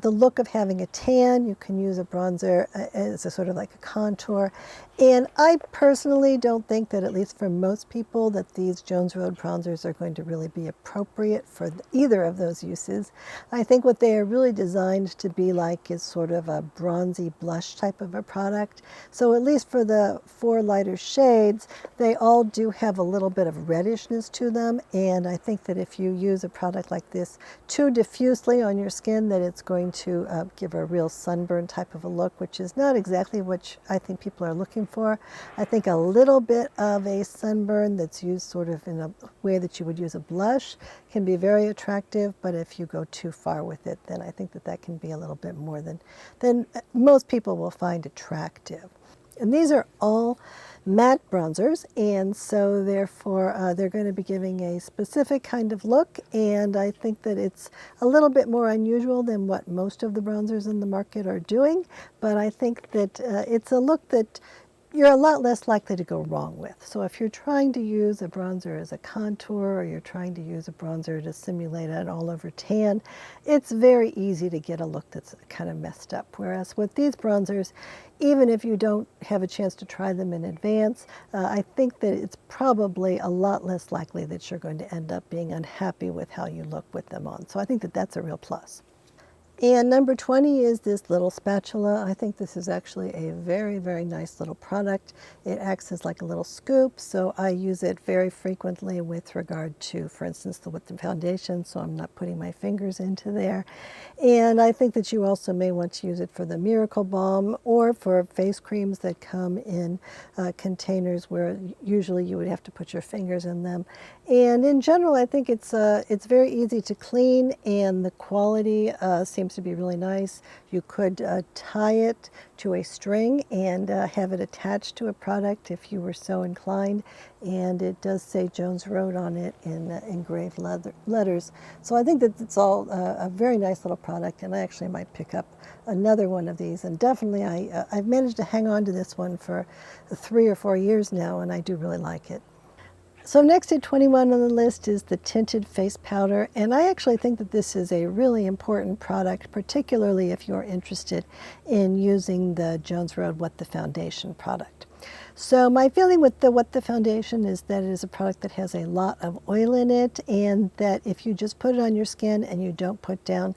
look of having a tan. You can use a bronzer as a sort of like a contour. And I personally don't think that, at least for most people, that these Jones Road bronzers are going to really be appropriate for either of those uses. I think what they are really designed to be like is sort of a bronzy blush type of a product. So at least for the 4 lighter shades, they all do have a little bit of reddishness to them. And I think that if you use a product like this too diffusely on your skin, that it's going to give a real sunburn type of a look, which is not exactly what I think people are looking for. I think a little bit of a sunburn that's used sort of in a way that you would use a blush can be very attractive, but if you go too far with it, then I think that that can be a little bit more than most people will find attractive. And these are all matte bronzers, and so therefore they're going to be giving a specific kind of look, and I think that it's a little bit more unusual than what most of the bronzers in the market are doing, but I think that it's a look that you're a lot less likely to go wrong with. So if you're trying to use a bronzer as a contour, or you're trying to use a bronzer to simulate an all-over tan, it's very easy to get a look that's kind of messed up. Whereas with these bronzers, even if you don't have a chance to try them in advance, I think that it's probably a lot less likely that you're going to end up being unhappy with how you look with them on. So I think that that's a real plus. And number 20 is this little spatula. I think this is actually a very, very nice little product. It acts as like a little scoop, so I use it very frequently with regard to, for instance, the With the Foundation, so I'm not putting my fingers into there. And I think that you also may want to use it for the Miracle Balm or for face creams that come in containers where usually you would have to put your fingers in them. And in general, I think it's very easy to clean, and the quality seems seems to be really nice. You could tie it to a string and have it attached to a product if you were so inclined. And it does say Jones Road on it in engraved letters. So I think that it's all a very nice little product, and I actually might pick up another one of these. And definitely I've managed to hang on to this one for 3 or 4 years now, and I do really like it. So next at 21 on the list is the Tinted Face Powder, and I actually think that this is a really important product, particularly if you're interested in using the Jones Road What the Foundation product. So my feeling with the What the Foundation is that it is a product that has a lot of oil in it, and that if you just put it on your skin and you don't put down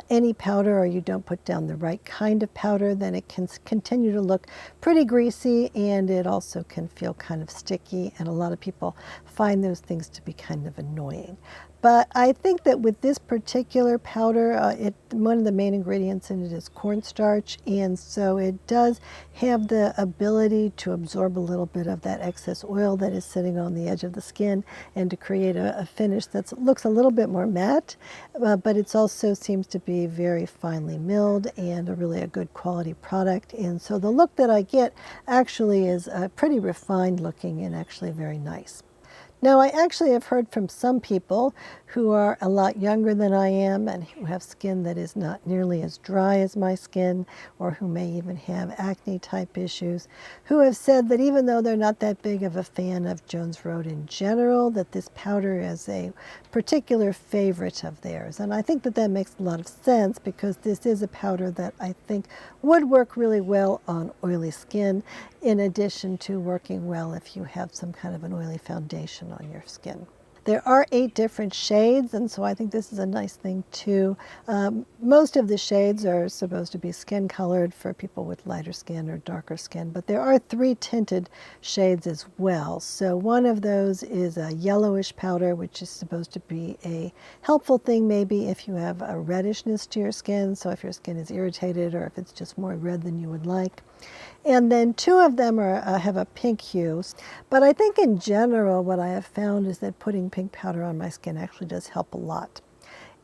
any powder, or you don't put down the right kind of powder, then it can continue to look pretty greasy, and it also can feel kind of sticky, and a lot of people find those things to be kind of annoying. But I think that with this particular powder, one of the main ingredients in it is cornstarch, and so it does have the ability to absorb a little bit of that excess oil that is sitting on the edge of the skin, and to create a finish that looks a little bit more matte, but it also seems to be very finely milled and really a good quality product. And so the look that I get actually is pretty refined looking and actually very nice. Now, I actually have heard from some people who are a lot younger than I am and who have skin that is not nearly as dry as my skin, or who may even have acne type issues, who have said that even though they're not that big of a fan of Jones Road in general, that this powder is a particular favorite of theirs. And I think that that makes a lot of sense, because this is a powder that I think would work really well on oily skin, in addition to working well if you have some kind of an oily foundation on your skin. There are 8 different shades, and so I think this is a nice thing too. Most of the shades are supposed to be skin colored for people with lighter skin or darker skin, but there are 3 tinted shades as well. So one of those is a yellowish powder, which is supposed to be a helpful thing maybe if you have a reddishness to your skin, so if your skin is irritated or if it's just more red than you would like. And then 2 of them have a pink hue. But I think in general what I have found is that putting pink powder on my skin actually does help a lot.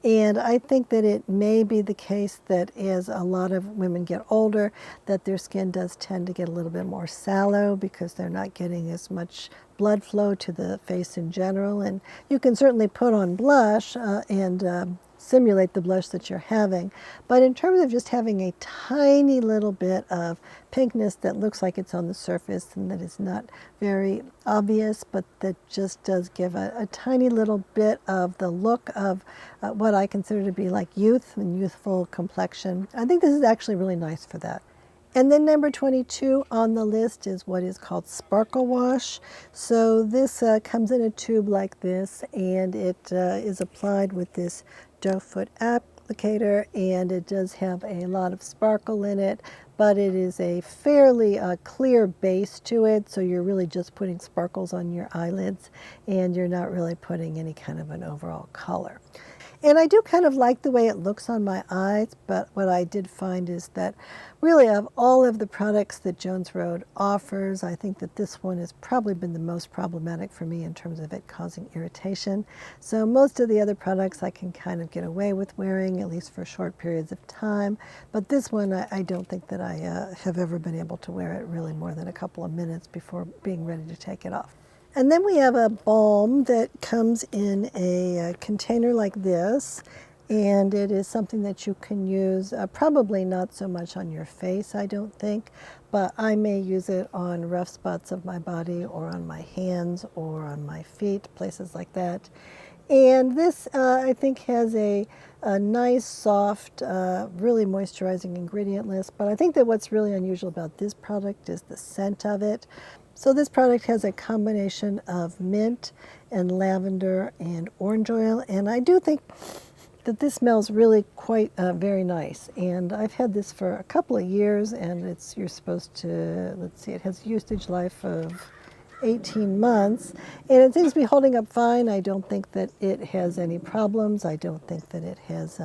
And I think that it may be the case that as a lot of women get older, that their skin does tend to get a little bit more sallow, because they're not getting as much blood flow to the face in general. And you can certainly put on blush and simulate the blush that you're having. But in terms of just having a tiny little bit of pinkness that looks like it's on the surface and that is not very obvious, but that just does give a tiny little bit of the look of what I consider to be like youth and youthful complexion, I think this is actually really nice for that. And then number 22 on the list is what is called Sparkle Wash. So this comes in a tube like this, and it is applied with this doe foot applicator, and it does have a lot of sparkle in it, but it is a fairly clear base to it, so you're really just putting sparkles on your eyelids, and you're not really putting any kind of an overall color. And I do kind of like the way it looks on my eyes, but what I did find is that really of all of the products that Jones Road offers, I think that this one has probably been the most problematic for me in terms of it causing irritation. So most of the other products I can kind of get away with wearing, at least for short periods of time. But this one, I don't think that I have ever been able to wear it really more than a couple of minutes before being ready to take it off. And then we have a balm that comes in a container like this, and it is something that you can use, probably not so much on your face, I don't think, but I may use it on rough spots of my body, or on my hands, or on my feet, places like that. And this, I think, has a nice, soft, really moisturizing ingredient list, but I think that what's really unusual about this product is the scent of it. So this product has a combination of mint and lavender and orange oil, and I do think that this smells really quite very nice. And I've had this for a couple of years, and you're supposed to, let's see, it has usage life of 18 months, and it seems to be holding up fine. I don't think that it has any problems. I don't think that it has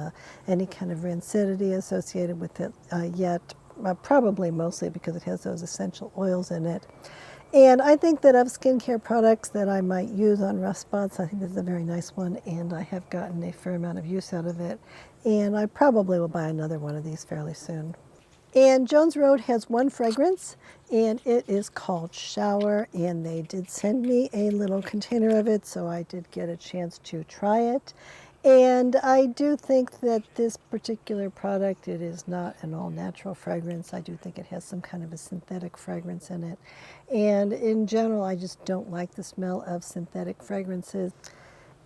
any kind of rancidity associated with it yet, probably mostly because it has those essential oils in it. And I think that of skincare products that I might use on rough spots, I think this is a very nice one, and I have gotten a fair amount of use out of it. And I probably will buy another one of these fairly soon. And Jones Road has one fragrance, and it is called Shower, and they did send me a little container of it, so I did get a chance to try it. And I do think that this particular product, it is not an all-natural fragrance. I do think it has some kind of a synthetic fragrance in it. And in general, I just don't like the smell of synthetic fragrances.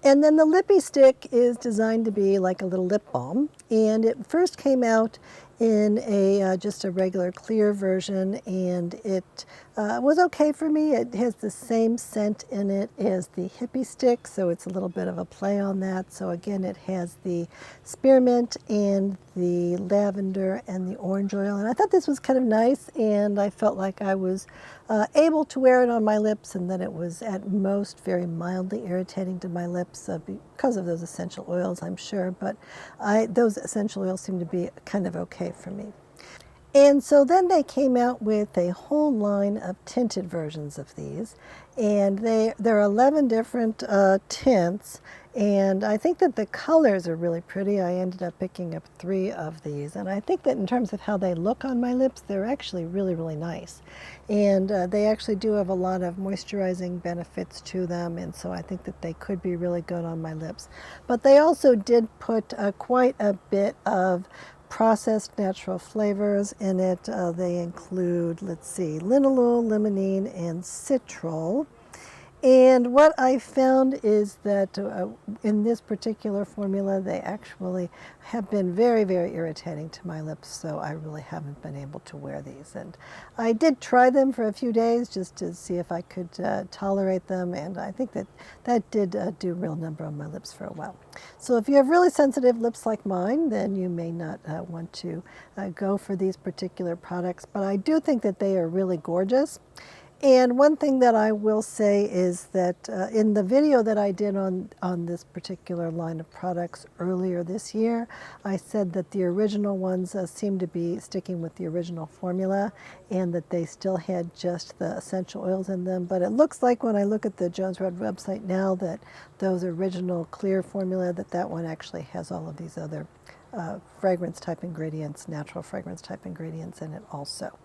And then the Lippie stick is designed to be like a little lip balm, and it first came out in a just a regular clear version, and it was okay for me. It has the same scent in it as the Hippie stick, so it's a little bit of a play on that. So again, it has the spearmint and the lavender and the orange oil, and I thought this was kind of nice, and I felt like I was able to wear it on my lips, and that it was at most very mildly irritating to my lips because of those essential oils, I'm sure, but those essential oils seem to be kind of okay for me. And so then they came out with a whole line of tinted versions of these, and there are 11 different tints, and I think that the colors are really pretty. I ended up picking up 3 of these, and I think that in terms of how they look on my lips, they're actually really, really nice. And they actually do have a lot of moisturizing benefits to them, and so I think that they could be really good on my lips. But they also did put quite a bit of processed natural flavors in it. They include, let's see, linalool, limonene, and citrol. And what I found is that in this particular formula, they actually have been very, very irritating to my lips, so I really haven't been able to wear these. And I did try them for a few days just to see if I could tolerate them, and I think that that did do a real number on my lips for a while. So if you have really sensitive lips like mine, then you may not want to go for these particular products, but I do think that they are really gorgeous. And one thing that I will say is that in the video that I did on this particular line of products earlier this year, I said that the original ones seemed to be sticking with the original formula, and that they still had just the essential oils in them. But it looks like when I look at the Jones Road website now that those original clear formula, that one actually has all of these other fragrance type ingredients, natural fragrance type ingredients in it also.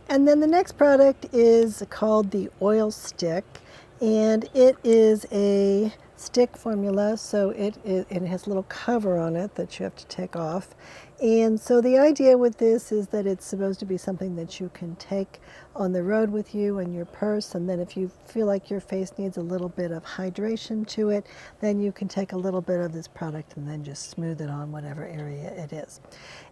And then the next product is called the Oil Stick, and it is a stick formula, so it has a little cover on it that you have to take off. And so the idea with this is that it's supposed to be something that you can take on the road with you in your purse, and then if you feel like your face needs a little bit of hydration to it, then you can take a little bit of this product and then just smooth it on whatever area it is.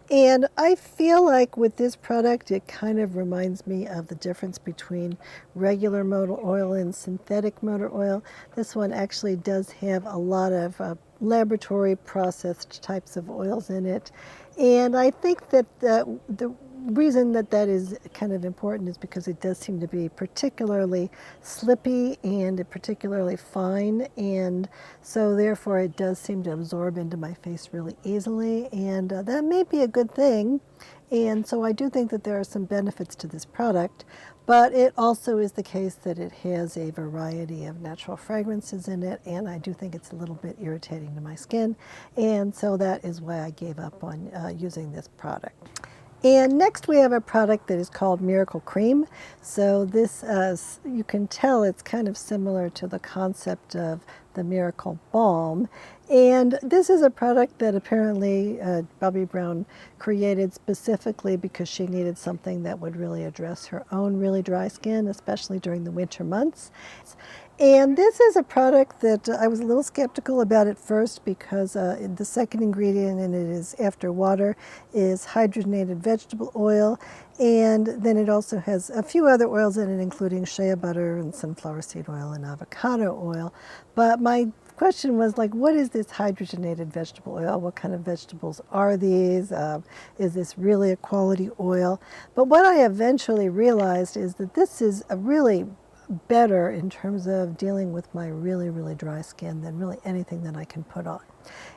And I feel like with this product, it kind of reminds me of the difference between regular motor oil and synthetic motor oil. This one actually does have a lot of laboratory processed types of oils in it. And I think that the reason that that is kind of important is because it does seem to be particularly slippy and particularly fine, and so therefore it does seem to absorb into my face really easily, and that may be a good thing. And so I do think that there are some benefits to this product, but it also is the case that it has a variety of natural fragrances in it, and I do think it's a little bit irritating to my skin, and so that is why I gave up on using this product. And next we have a product that is called Miracle Cream. So this, you can tell it's kind of similar to the concept of the Miracle Balm. And this is a product that apparently Bobbi Brown created specifically because she needed something that would really address her own really dry skin, especially during the winter months. And this is a product that I was a little skeptical about at first because the second ingredient in it is after water is hydrogenated vegetable oil, and then it also has a few other oils in it, including shea butter and sunflower seed oil and avocado oil. But my question was like, what is this hydrogenated vegetable oil? What kind of vegetables are these? Is this really a quality oil? But what I eventually realized is that this is a really better in terms of dealing with my really, really dry skin than really anything that I can put on.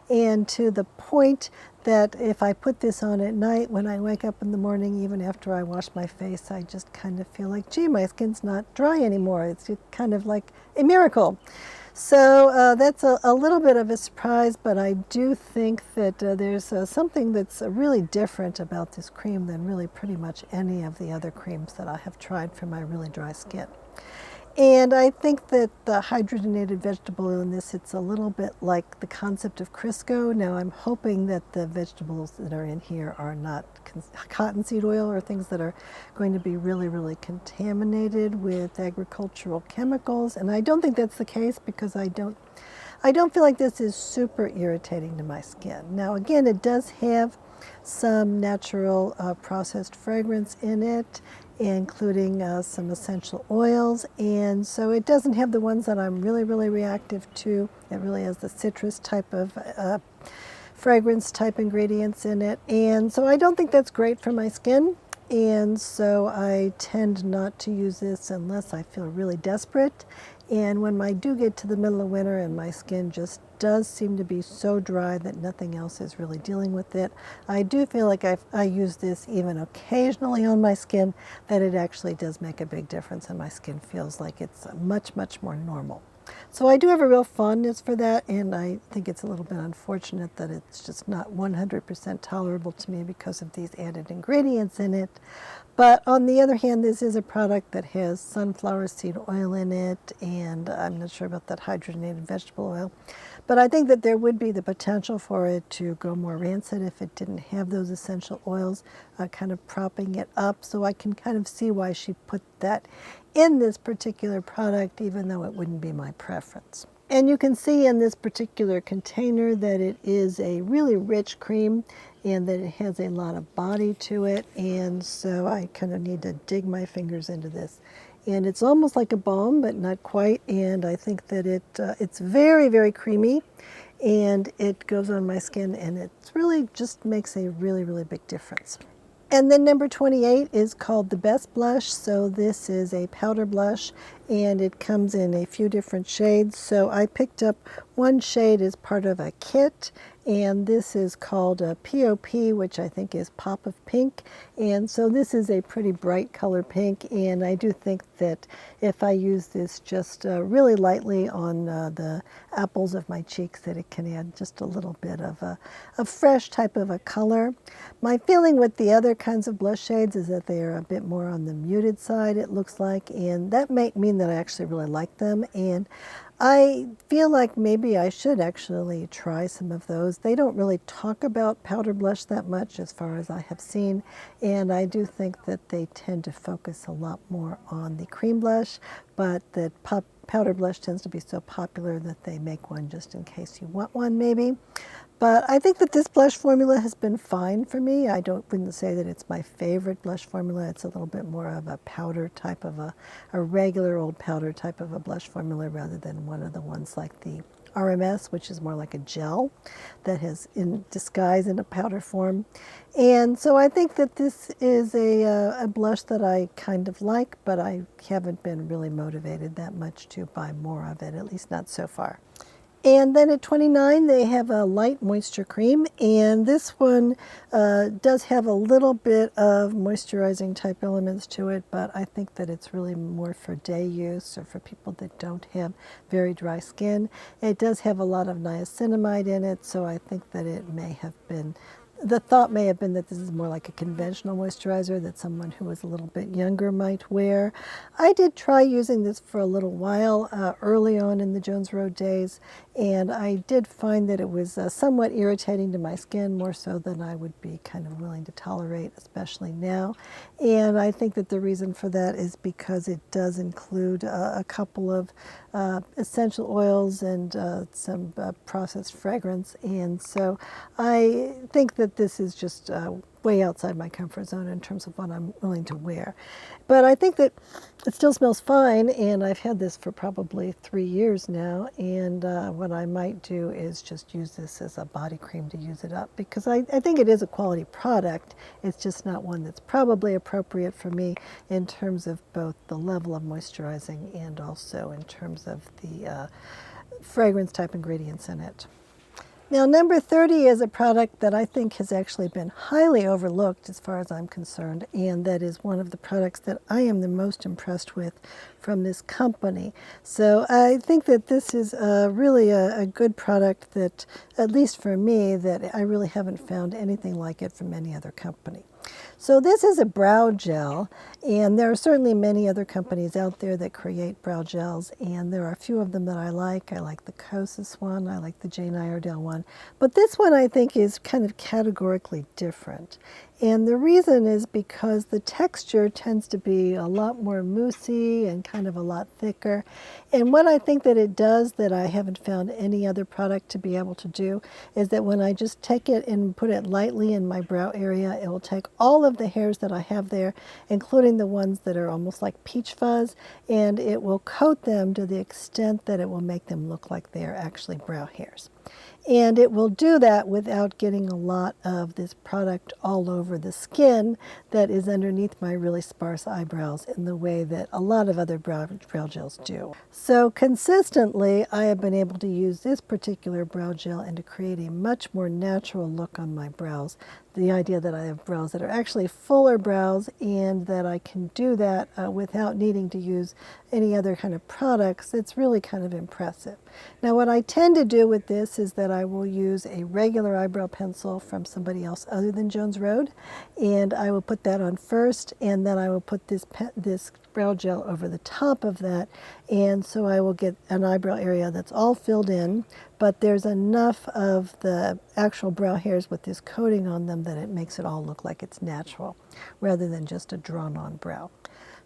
And to the point that if I put this on at night, when I wake up in the morning, even after I wash my face, I just kind of feel like, gee, my skin's not dry anymore. It's kind of like a miracle. So that's a little bit of a surprise, but I do think that there's something that's really different about this cream than really pretty much any of the other creams that I have tried for my really dry skin. And I think that the hydrogenated vegetable oil in this, it's a little bit like the concept of Crisco. Now I'm hoping that the vegetables that are in here are not cottonseed oil or things that are going to be really, really contaminated with agricultural chemicals. And I don't think that's the case because I don't feel like this is super irritating to my skin. Now again, it does have some natural processed fragrance in it, including some essential oils, and so it doesn't have the ones that I'm really, really reactive to. It really has the citrus type of fragrance type ingredients in it, and so I don't think that's great for my skin. And so I tend not to use this unless I feel really desperate. And when I do get to the middle of winter and my skin just does seem to be so dry that nothing else is really dealing with it, I do feel like I use this even occasionally on my skin, that it actually does make a big difference and my skin feels like it's much, much more normal. So I do have a real fondness for that, and I think it's a little bit unfortunate that it's just not 100% tolerable to me because of these added ingredients in it. But on the other hand, this is a product that has sunflower seed oil in it, and I'm not sure about that hydrogenated vegetable oil. But I think that there would be the potential for it to go more rancid if it didn't have those essential oils kind of propping it up. So I can kind of see why she put that in this particular product, even though it wouldn't be my preference. And you can see in this particular container that it is a really rich cream and that it has a lot of body to it. And so I kind of need to dig my fingers into this. And it's almost like a balm, but not quite. And I think that it's very, very creamy, and it goes on my skin, and it really just makes a really, really big difference. And then number 28 is called the Best Blush. So this is a powder blush, and it comes in a few different shades. So I picked up one shade as part of a kit, and this is called a POP, which I think is Pop of Pink. And so this is a pretty bright color pink, and I do think that if I use this just really lightly on the apples of my cheeks, that it can add just a little bit of a fresh type of a color. My feeling with the other kinds of blush shades is that they are a bit more on the muted side, it looks like, and that might mean that I actually really like them. And I feel like maybe I should actually try some of those. They don't really talk about powder blush that much as far as I have seen, and I do think that they tend to focus a lot more on the cream blush, but that powder blush tends to be so popular that they make one just in case you want one maybe. But I think that this blush formula has been fine for me. I wouldn't say that it's my favorite blush formula. It's a little bit more of a powder type of a regular old powder type of a blush formula rather than one of the ones like the RMS, which is more like a gel that has in disguise in a powder form. And so I think that this is a blush that I kind of like, but I haven't been really motivated that much to buy more of it, at least not so far. And then at 29, they have a light moisture cream, and this one does have a little bit of moisturizing type elements to it, but I think that it's really more for day use or for people that don't have very dry skin. It does have a lot of niacinamide in it, so I think that it may have been, the thought may have been that this is more like a conventional moisturizer that someone who is a little bit younger might wear. I did try using this for a little while early on in the Jones Road days, and I did find that it was somewhat irritating to my skin, more so than I would be kind of willing to tolerate, especially now. And I think that the reason for that is because it does include a couple of essential oils and some processed fragrance, and so I think that that this is just way outside my comfort zone in terms of what I'm willing to wear. But I think that it still smells fine, and I've had this for probably 3 years now, and what I might do is just use this as a body cream to use it up, because I think it is a quality product. It's just not one that's probably appropriate for me in terms of both the level of moisturizing and also in terms of the fragrance type ingredients in it. Now, number 30 is a product that I think has actually been highly overlooked as far as I'm concerned, and that is one of the products that I am the most impressed with from this company. So I think that this is really a good product that, at least for me, that I really haven't found anything like it from any other company. So this is a brow gel, and there are certainly many other companies out there that create brow gels, and there are a few of them that I like. I like the Kosas one, I like the Jane Iredale one, but this one I think is kind of categorically different. And the reason is because the texture tends to be a lot more moussey and kind of a lot thicker. And what I think that it does that I haven't found any other product to be able to do is that when I just take it and put it lightly in my brow area, it will take all of the hairs that I have there, including the ones that are almost like peach fuzz, and it will coat them to the extent that it will make them look like they are actually brow hairs. And it will do that without getting a lot of this product all over the skin that is underneath my really sparse eyebrows in the way that a lot of other brow gels do. So consistently, I have been able to use this particular brow gel and to create a much more natural look on my brows. The idea that I have brows that are actually fuller brows and that I can do that without needing to use any other kind of products, it's really kind of impressive. Now what I tend to do with this is that I will use a regular eyebrow pencil from somebody else other than Jones Road, and I will put that on first, and then I will put this brow gel over the top of that, and so I will get an eyebrow area that's all filled in, but there's enough of the actual brow hairs with this coating on them that it makes it all look like it's natural rather than just a drawn-on brow.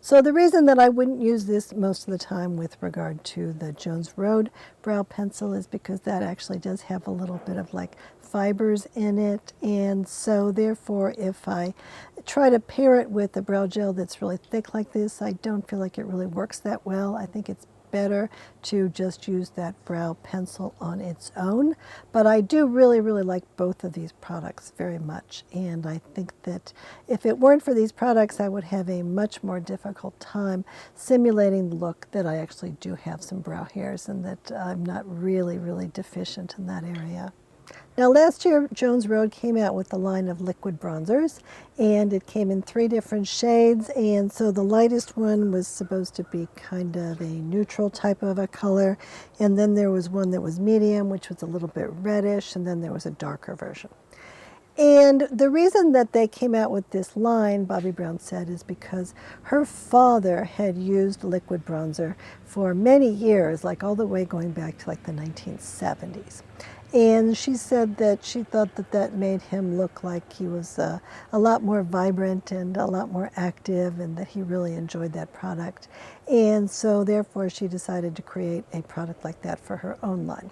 So the reason that I wouldn't use this most of the time with regard to the Jones Road brow pencil is because that actually does have a little bit of like fibers in it, and so therefore if I try to pair it with a brow gel that's really thick like this, I don't feel like it really works that well. I think it's better to just use that brow pencil on its own. But I do really like both of these products very much, and I think that if it weren't for these products, I would have a much more difficult time simulating the look that I actually do have some brow hairs and that I'm not really deficient in that area. Now last year, Jones Road came out with a line of liquid bronzers, and it came in 3 different shades, and so the lightest one was supposed to be kind of a neutral type of a color, and then there was one that was medium, which was a little bit reddish, and then there was a darker version. And the reason that they came out with this line, Bobbi Brown said, is because her father had used liquid bronzer for many years, like all the way going back to like the 1970s. And she said that she thought that that made him look like he was a lot more vibrant and a lot more active, and that he really enjoyed that product. And so therefore she decided to create a product like that for her own line.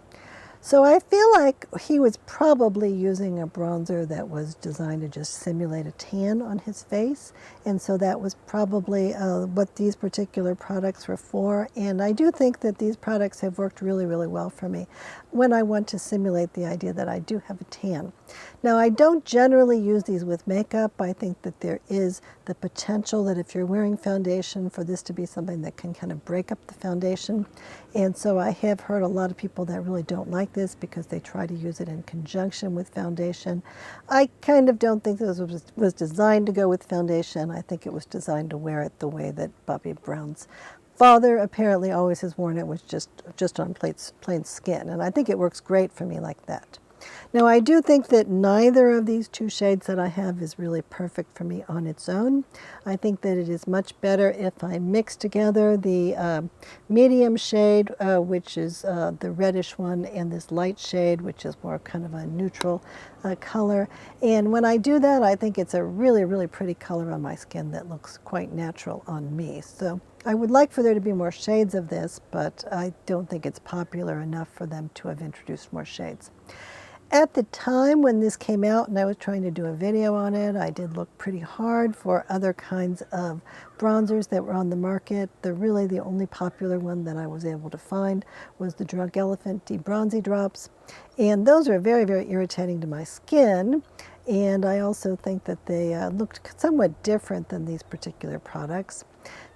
So I feel like he was probably using a bronzer that was designed to just simulate a tan on his face, and so that was probably what these particular products were for. And I do think that these products have worked really well for me when I want to simulate the idea that I do have a tan. Now I don't generally use these with makeup. I think that there is the potential that if you're wearing foundation for this to be something that can kind of break up the foundation, and so I have heard a lot of people that really don't like this because they try to use it in conjunction with foundation. I kind of don't think this was designed to go with foundation. I think it was designed to wear it the way that Bobbi Brown's father apparently always has worn it, was just on plain skin, and I think it works great for me like that. Now I do think that neither of these 2 shades that I have is really perfect for me on its own. I think that it is much better if I mix together the medium shade, which is the reddish one, and this light shade, which is more kind of a neutral color. And when I do that, I think it's a really pretty color on my skin that looks quite natural on me. So I would like for there to be more shades of this, but I don't think it's popular enough for them to have introduced more shades. At the time when this came out and I was trying to do a video on it, I did look pretty hard for other kinds of bronzers that were on the market. Really the only popular one that I was able to find was the Drunk Elephant Debronzy Drops. And those are very, very irritating to my skin. And I also think that they looked somewhat different than these particular products.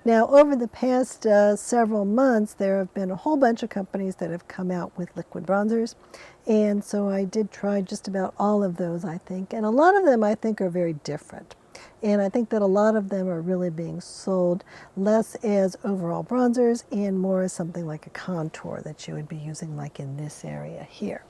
Now, over the past several months, there have been a whole bunch of companies that have come out with liquid bronzers. And so I did try just about all of those, I think. And a lot of them, I think, are very different. And I think that a lot of them are really being sold less as overall bronzers and more as something like a contour that you would be using like in this area here.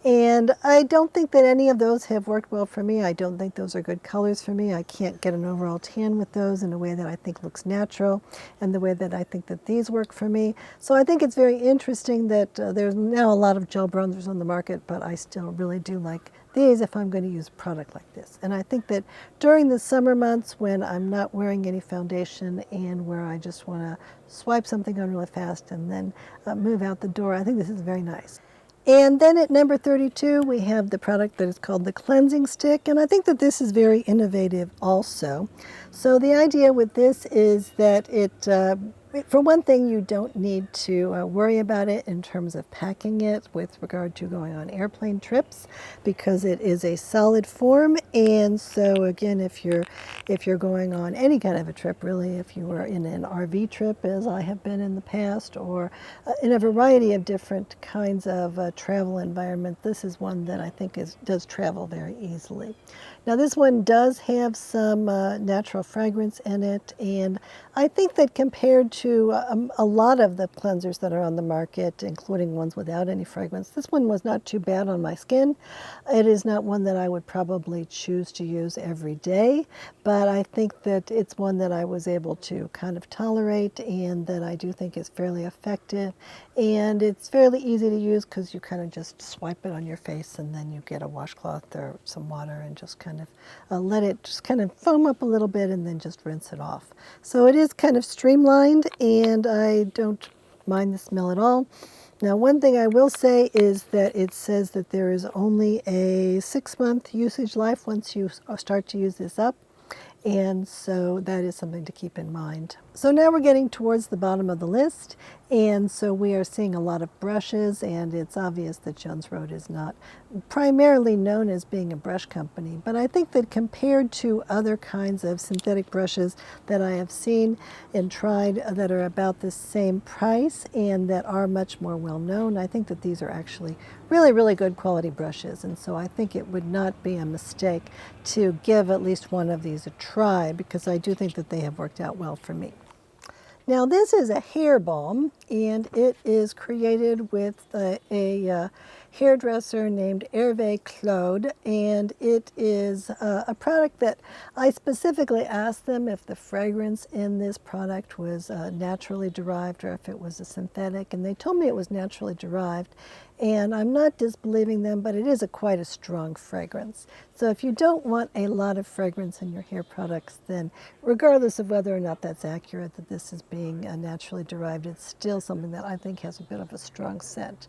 And I don't think that any of those have worked well for me. I don't think those are good colors for me. I can't get an overall tan with those in a way that I think looks natural and the way that I think that these work for me. So I think it's very interesting that there's now a lot of gel bronzers on the market, but I still really do like these if I'm going to use a product like this. And I think that during the summer months when I'm not wearing any foundation and where I just want to swipe something on really fast and then move out the door, I think this is very nice. And then at number 32, we have the product that is called the Cleansing Stick, and I think that this is very innovative also. So the idea with this is that for one thing, you don't need to worry about it in terms of packing it with regard to going on airplane trips because it is a solid form. And so again, if you're going on any kind of a trip, really, if you are in an RV trip, as I have been in the past, or in a variety of different kinds of travel environment, this is one that I think does travel very easily. Now this one does have some natural fragrance in it, and I think that compared to a lot of the cleansers that are on the market, including ones without any fragrance, this one was not too bad on my skin. It is not one that I would probably choose to use every day, but I think that it's one that I was able to kind of tolerate and that I do think is fairly effective. And it's fairly easy to use because you kind of just swipe it on your face and then you get a washcloth or some water and just kind of let it just kind of foam up a little bit and then just rinse it off. So it is kind of streamlined and I don't mind the smell at all. Now one thing I will say is that it says that there is only a 6-month usage life once you start to use this up. And so that is something to keep in mind. So now we're getting towards the bottom of the list, and so we are seeing a lot of brushes, and it's obvious that Jones Road is not primarily known as being a brush company, but I think that compared to other kinds of synthetic brushes that I have seen and tried that are about the same price and that are much more well known, I think that these are actually really, really good quality brushes, and so I think it would not be a mistake to give at least one of these a try because I do think that they have worked out well for me. Now this is a hair balm, and it is created with a hairdresser named Hervé Claude, and it is a product that I specifically asked them if the fragrance in this product was naturally derived or if it was a synthetic, and they told me it was naturally derived. And I'm not disbelieving them, but it is quite a strong fragrance. So if you don't want a lot of fragrance in your hair products, then regardless of whether or not that's accurate, that this is being naturally derived, it's still something that I think has a bit of a strong scent.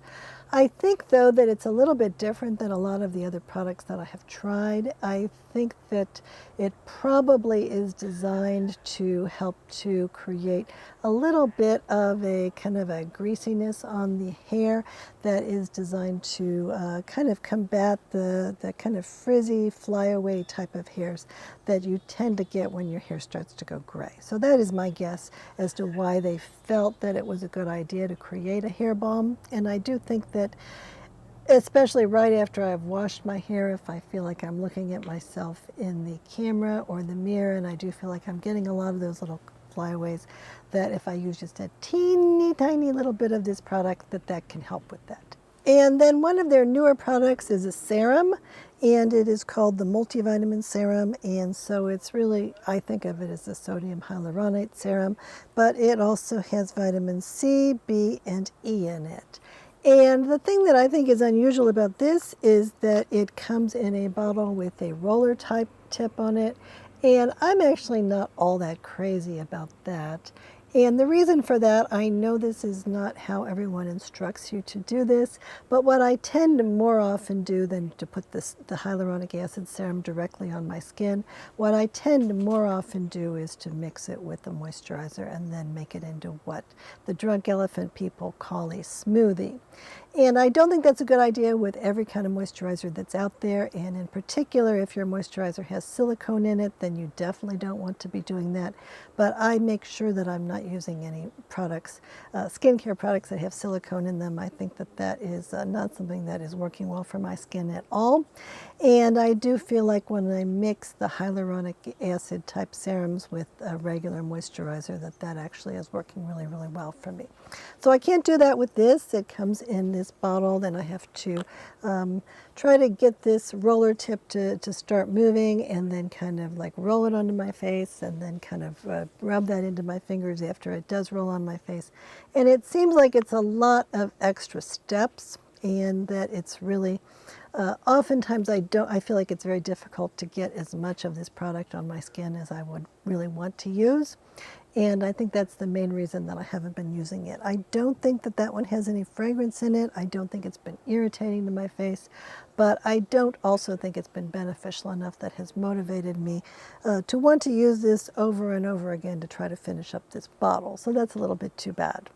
I think, though, that it's a little bit different than a lot of the other products that I have tried. I think that it probably is designed to help to create a little bit of a kind of a greasiness on the hair that is designed to kind of combat the kind of frizzy flyaway type of hairs that you tend to get when your hair starts to go gray. So that is my guess as to why they felt that it was a good idea to create a hair balm. And I do think that especially right after I've washed my hair, if I feel like I'm looking at myself in the camera or the mirror and I do feel like I'm getting a lot of those little flyaways, that if I use just a teeny tiny little bit of this product, that can help with that. And then one of their newer products is a serum, and it is called the Multivitamin Serum, and so it's really, I think of it as a sodium hyaluronate serum, but it also has vitamin C, B, and E in it. And the thing that I think is unusual about this is that it comes in a bottle with a roller type tip on it, and I'm actually not all that crazy about that. And the reason for that, I know this is not how everyone instructs you to do this, but what I tend to more often do than to put the hyaluronic acid serum directly on my skin, what I tend to more often do is to mix it with the moisturizer and then make it into what the drunk elephant people call a smoothie. And I don't think that's a good idea with every kind of moisturizer that's out there, and in particular if your moisturizer has silicone in it, then you definitely don't want to be doing that. But I make sure that I'm not using any products, skincare products that have silicone in them. I think that that is not something that is working well for my skin at all. And I do feel like when I mix the hyaluronic acid type serums with a regular moisturizer, that actually is working really, really well for me. So I can't do that with this. It comes in this bottle. Then I have to try to get this roller tip to start moving, and then kind of like roll it onto my face, and then kind of rub that into my fingers after it does roll on my face. And it seems like it's a lot of extra steps, and that it's really oftentimes I feel like it's very difficult to get as much of this product on my skin as I would really want to use. And I think that's the main reason that I haven't been using it. I don't think that that one has any fragrance in it. I don't think it's been irritating to my face, but I don't also think it's been beneficial enough that has motivated me to want to use this over and over again to try to finish up this bottle. So that's a little bit too bad.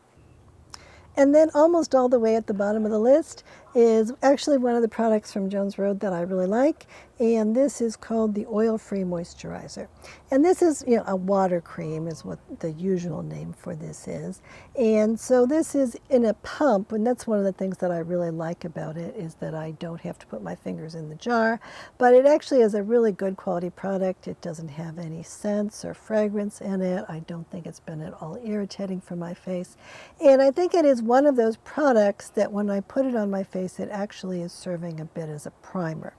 And then almost all the way at the bottom of the list is actually one of the products from Jones Road that I really like, and this is called the Oil-Free Moisturizer. And this is, a water cream is what the usual name for this is. And so this is in a pump, and that's one of the things that I really like about it, is that I don't have to put my fingers in the jar, but it actually is a really good quality product. It doesn't have any scents or fragrance in it. I don't think it's been at all irritating for my face. And I think it is one of those products that when I put it on my face, it actually is serving a bit as a primer.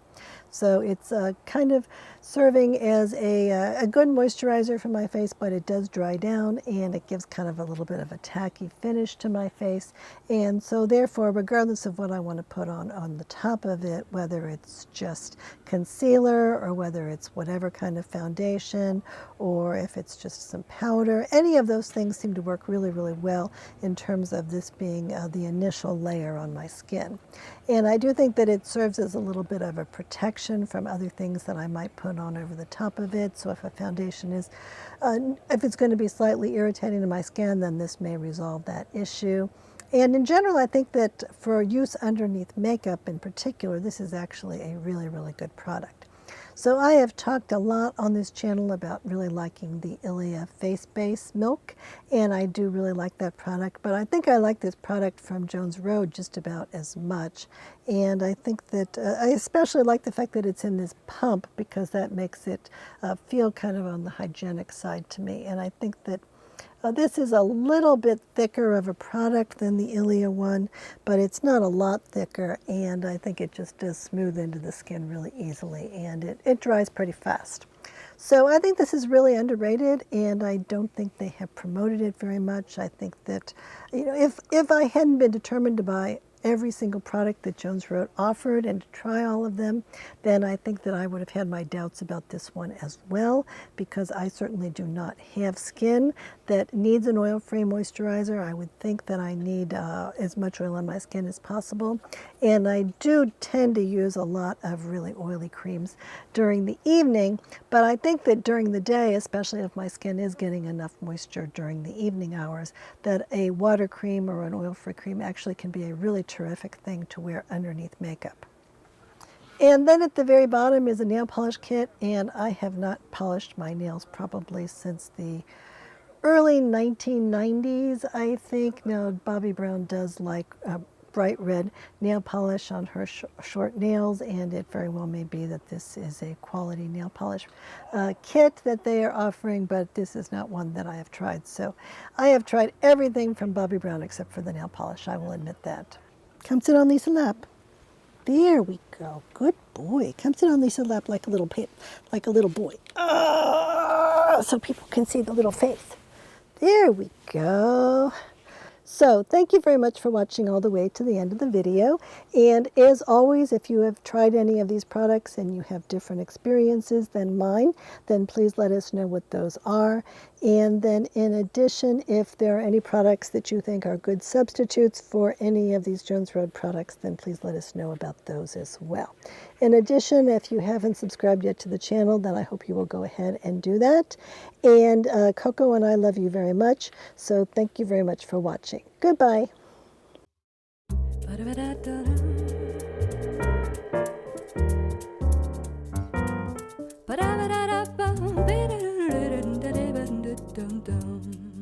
So it's kind of serving as a good moisturizer for my face, but it does dry down and it gives kind of a little bit of a tacky finish to my face. And so therefore, regardless of what I want to put on the top of it, whether it's just concealer or whether it's whatever kind of foundation, or if it's just some powder, any of those things seem to work really, really well in terms of this being the initial layer on my skin. And I do think that it serves as a little bit of a protection from other things that I might put on over the top of it. So if a foundation is, if it's going to be slightly irritating to my skin, then this may resolve that issue. And in general, I think that for use underneath makeup in particular, this is actually a really, really good product. So I have talked a lot on this channel about really liking the Ilia Face Base Milk, and I do really like that product, but I think I like this product from Jones Road just about as much. And I think that I especially like the fact that it's in this pump, because that makes it feel kind of on the hygienic side to me. And I think that this is a little bit thicker of a product than the Ilia one, but it's not a lot thicker, and I think it just does smooth into the skin really easily, and it dries pretty fast. So I think this is really underrated, and I don't think they have promoted it very much. I think that, if I hadn't been determined to buy every single product that Jones Road offered and to try all of them, then I think that I would have had my doubts about this one as well, because I certainly do not have skin that needs an oil-free moisturizer. I would think that I need as much oil on my skin as possible, and I do tend to use a lot of really oily creams during the evening, but I think that during the day, especially if my skin is getting enough moisture during the evening hours, that a water cream or an oil-free cream actually can be a really terrific thing to wear underneath makeup. And then at the very bottom is a nail polish kit, and I have not polished my nails probably since the early 1990s, I think. Now, Bobbi Brown does like bright red nail polish on her short nails, and it very well may be that this is a quality nail polish kit that they are offering, but this is not one that I have tried. So I have tried everything from Bobbi Brown except for the nail polish, I will admit that. Come sit on Lisa's lap. There we go. Good boy. Come sit on Lisa's lap like a little boy. So people can see the little face. There we go. So thank you very much for watching all the way to the end of the video. And as always, if you have tried any of these products and you have different experiences than mine, then please let us know what those are. And then in addition, if there are any products that you think are good substitutes for any of these Jones Road products, then please let us know about those as well. In addition, if you haven't subscribed yet to the channel, then I hope you will go ahead and do that. And Coco and I love you very much, so thank you very much for watching. Goodbye. Ba-da-ba-da-da-bum, ba-da-da-da-da-da-da-da-da-da-dum-dum.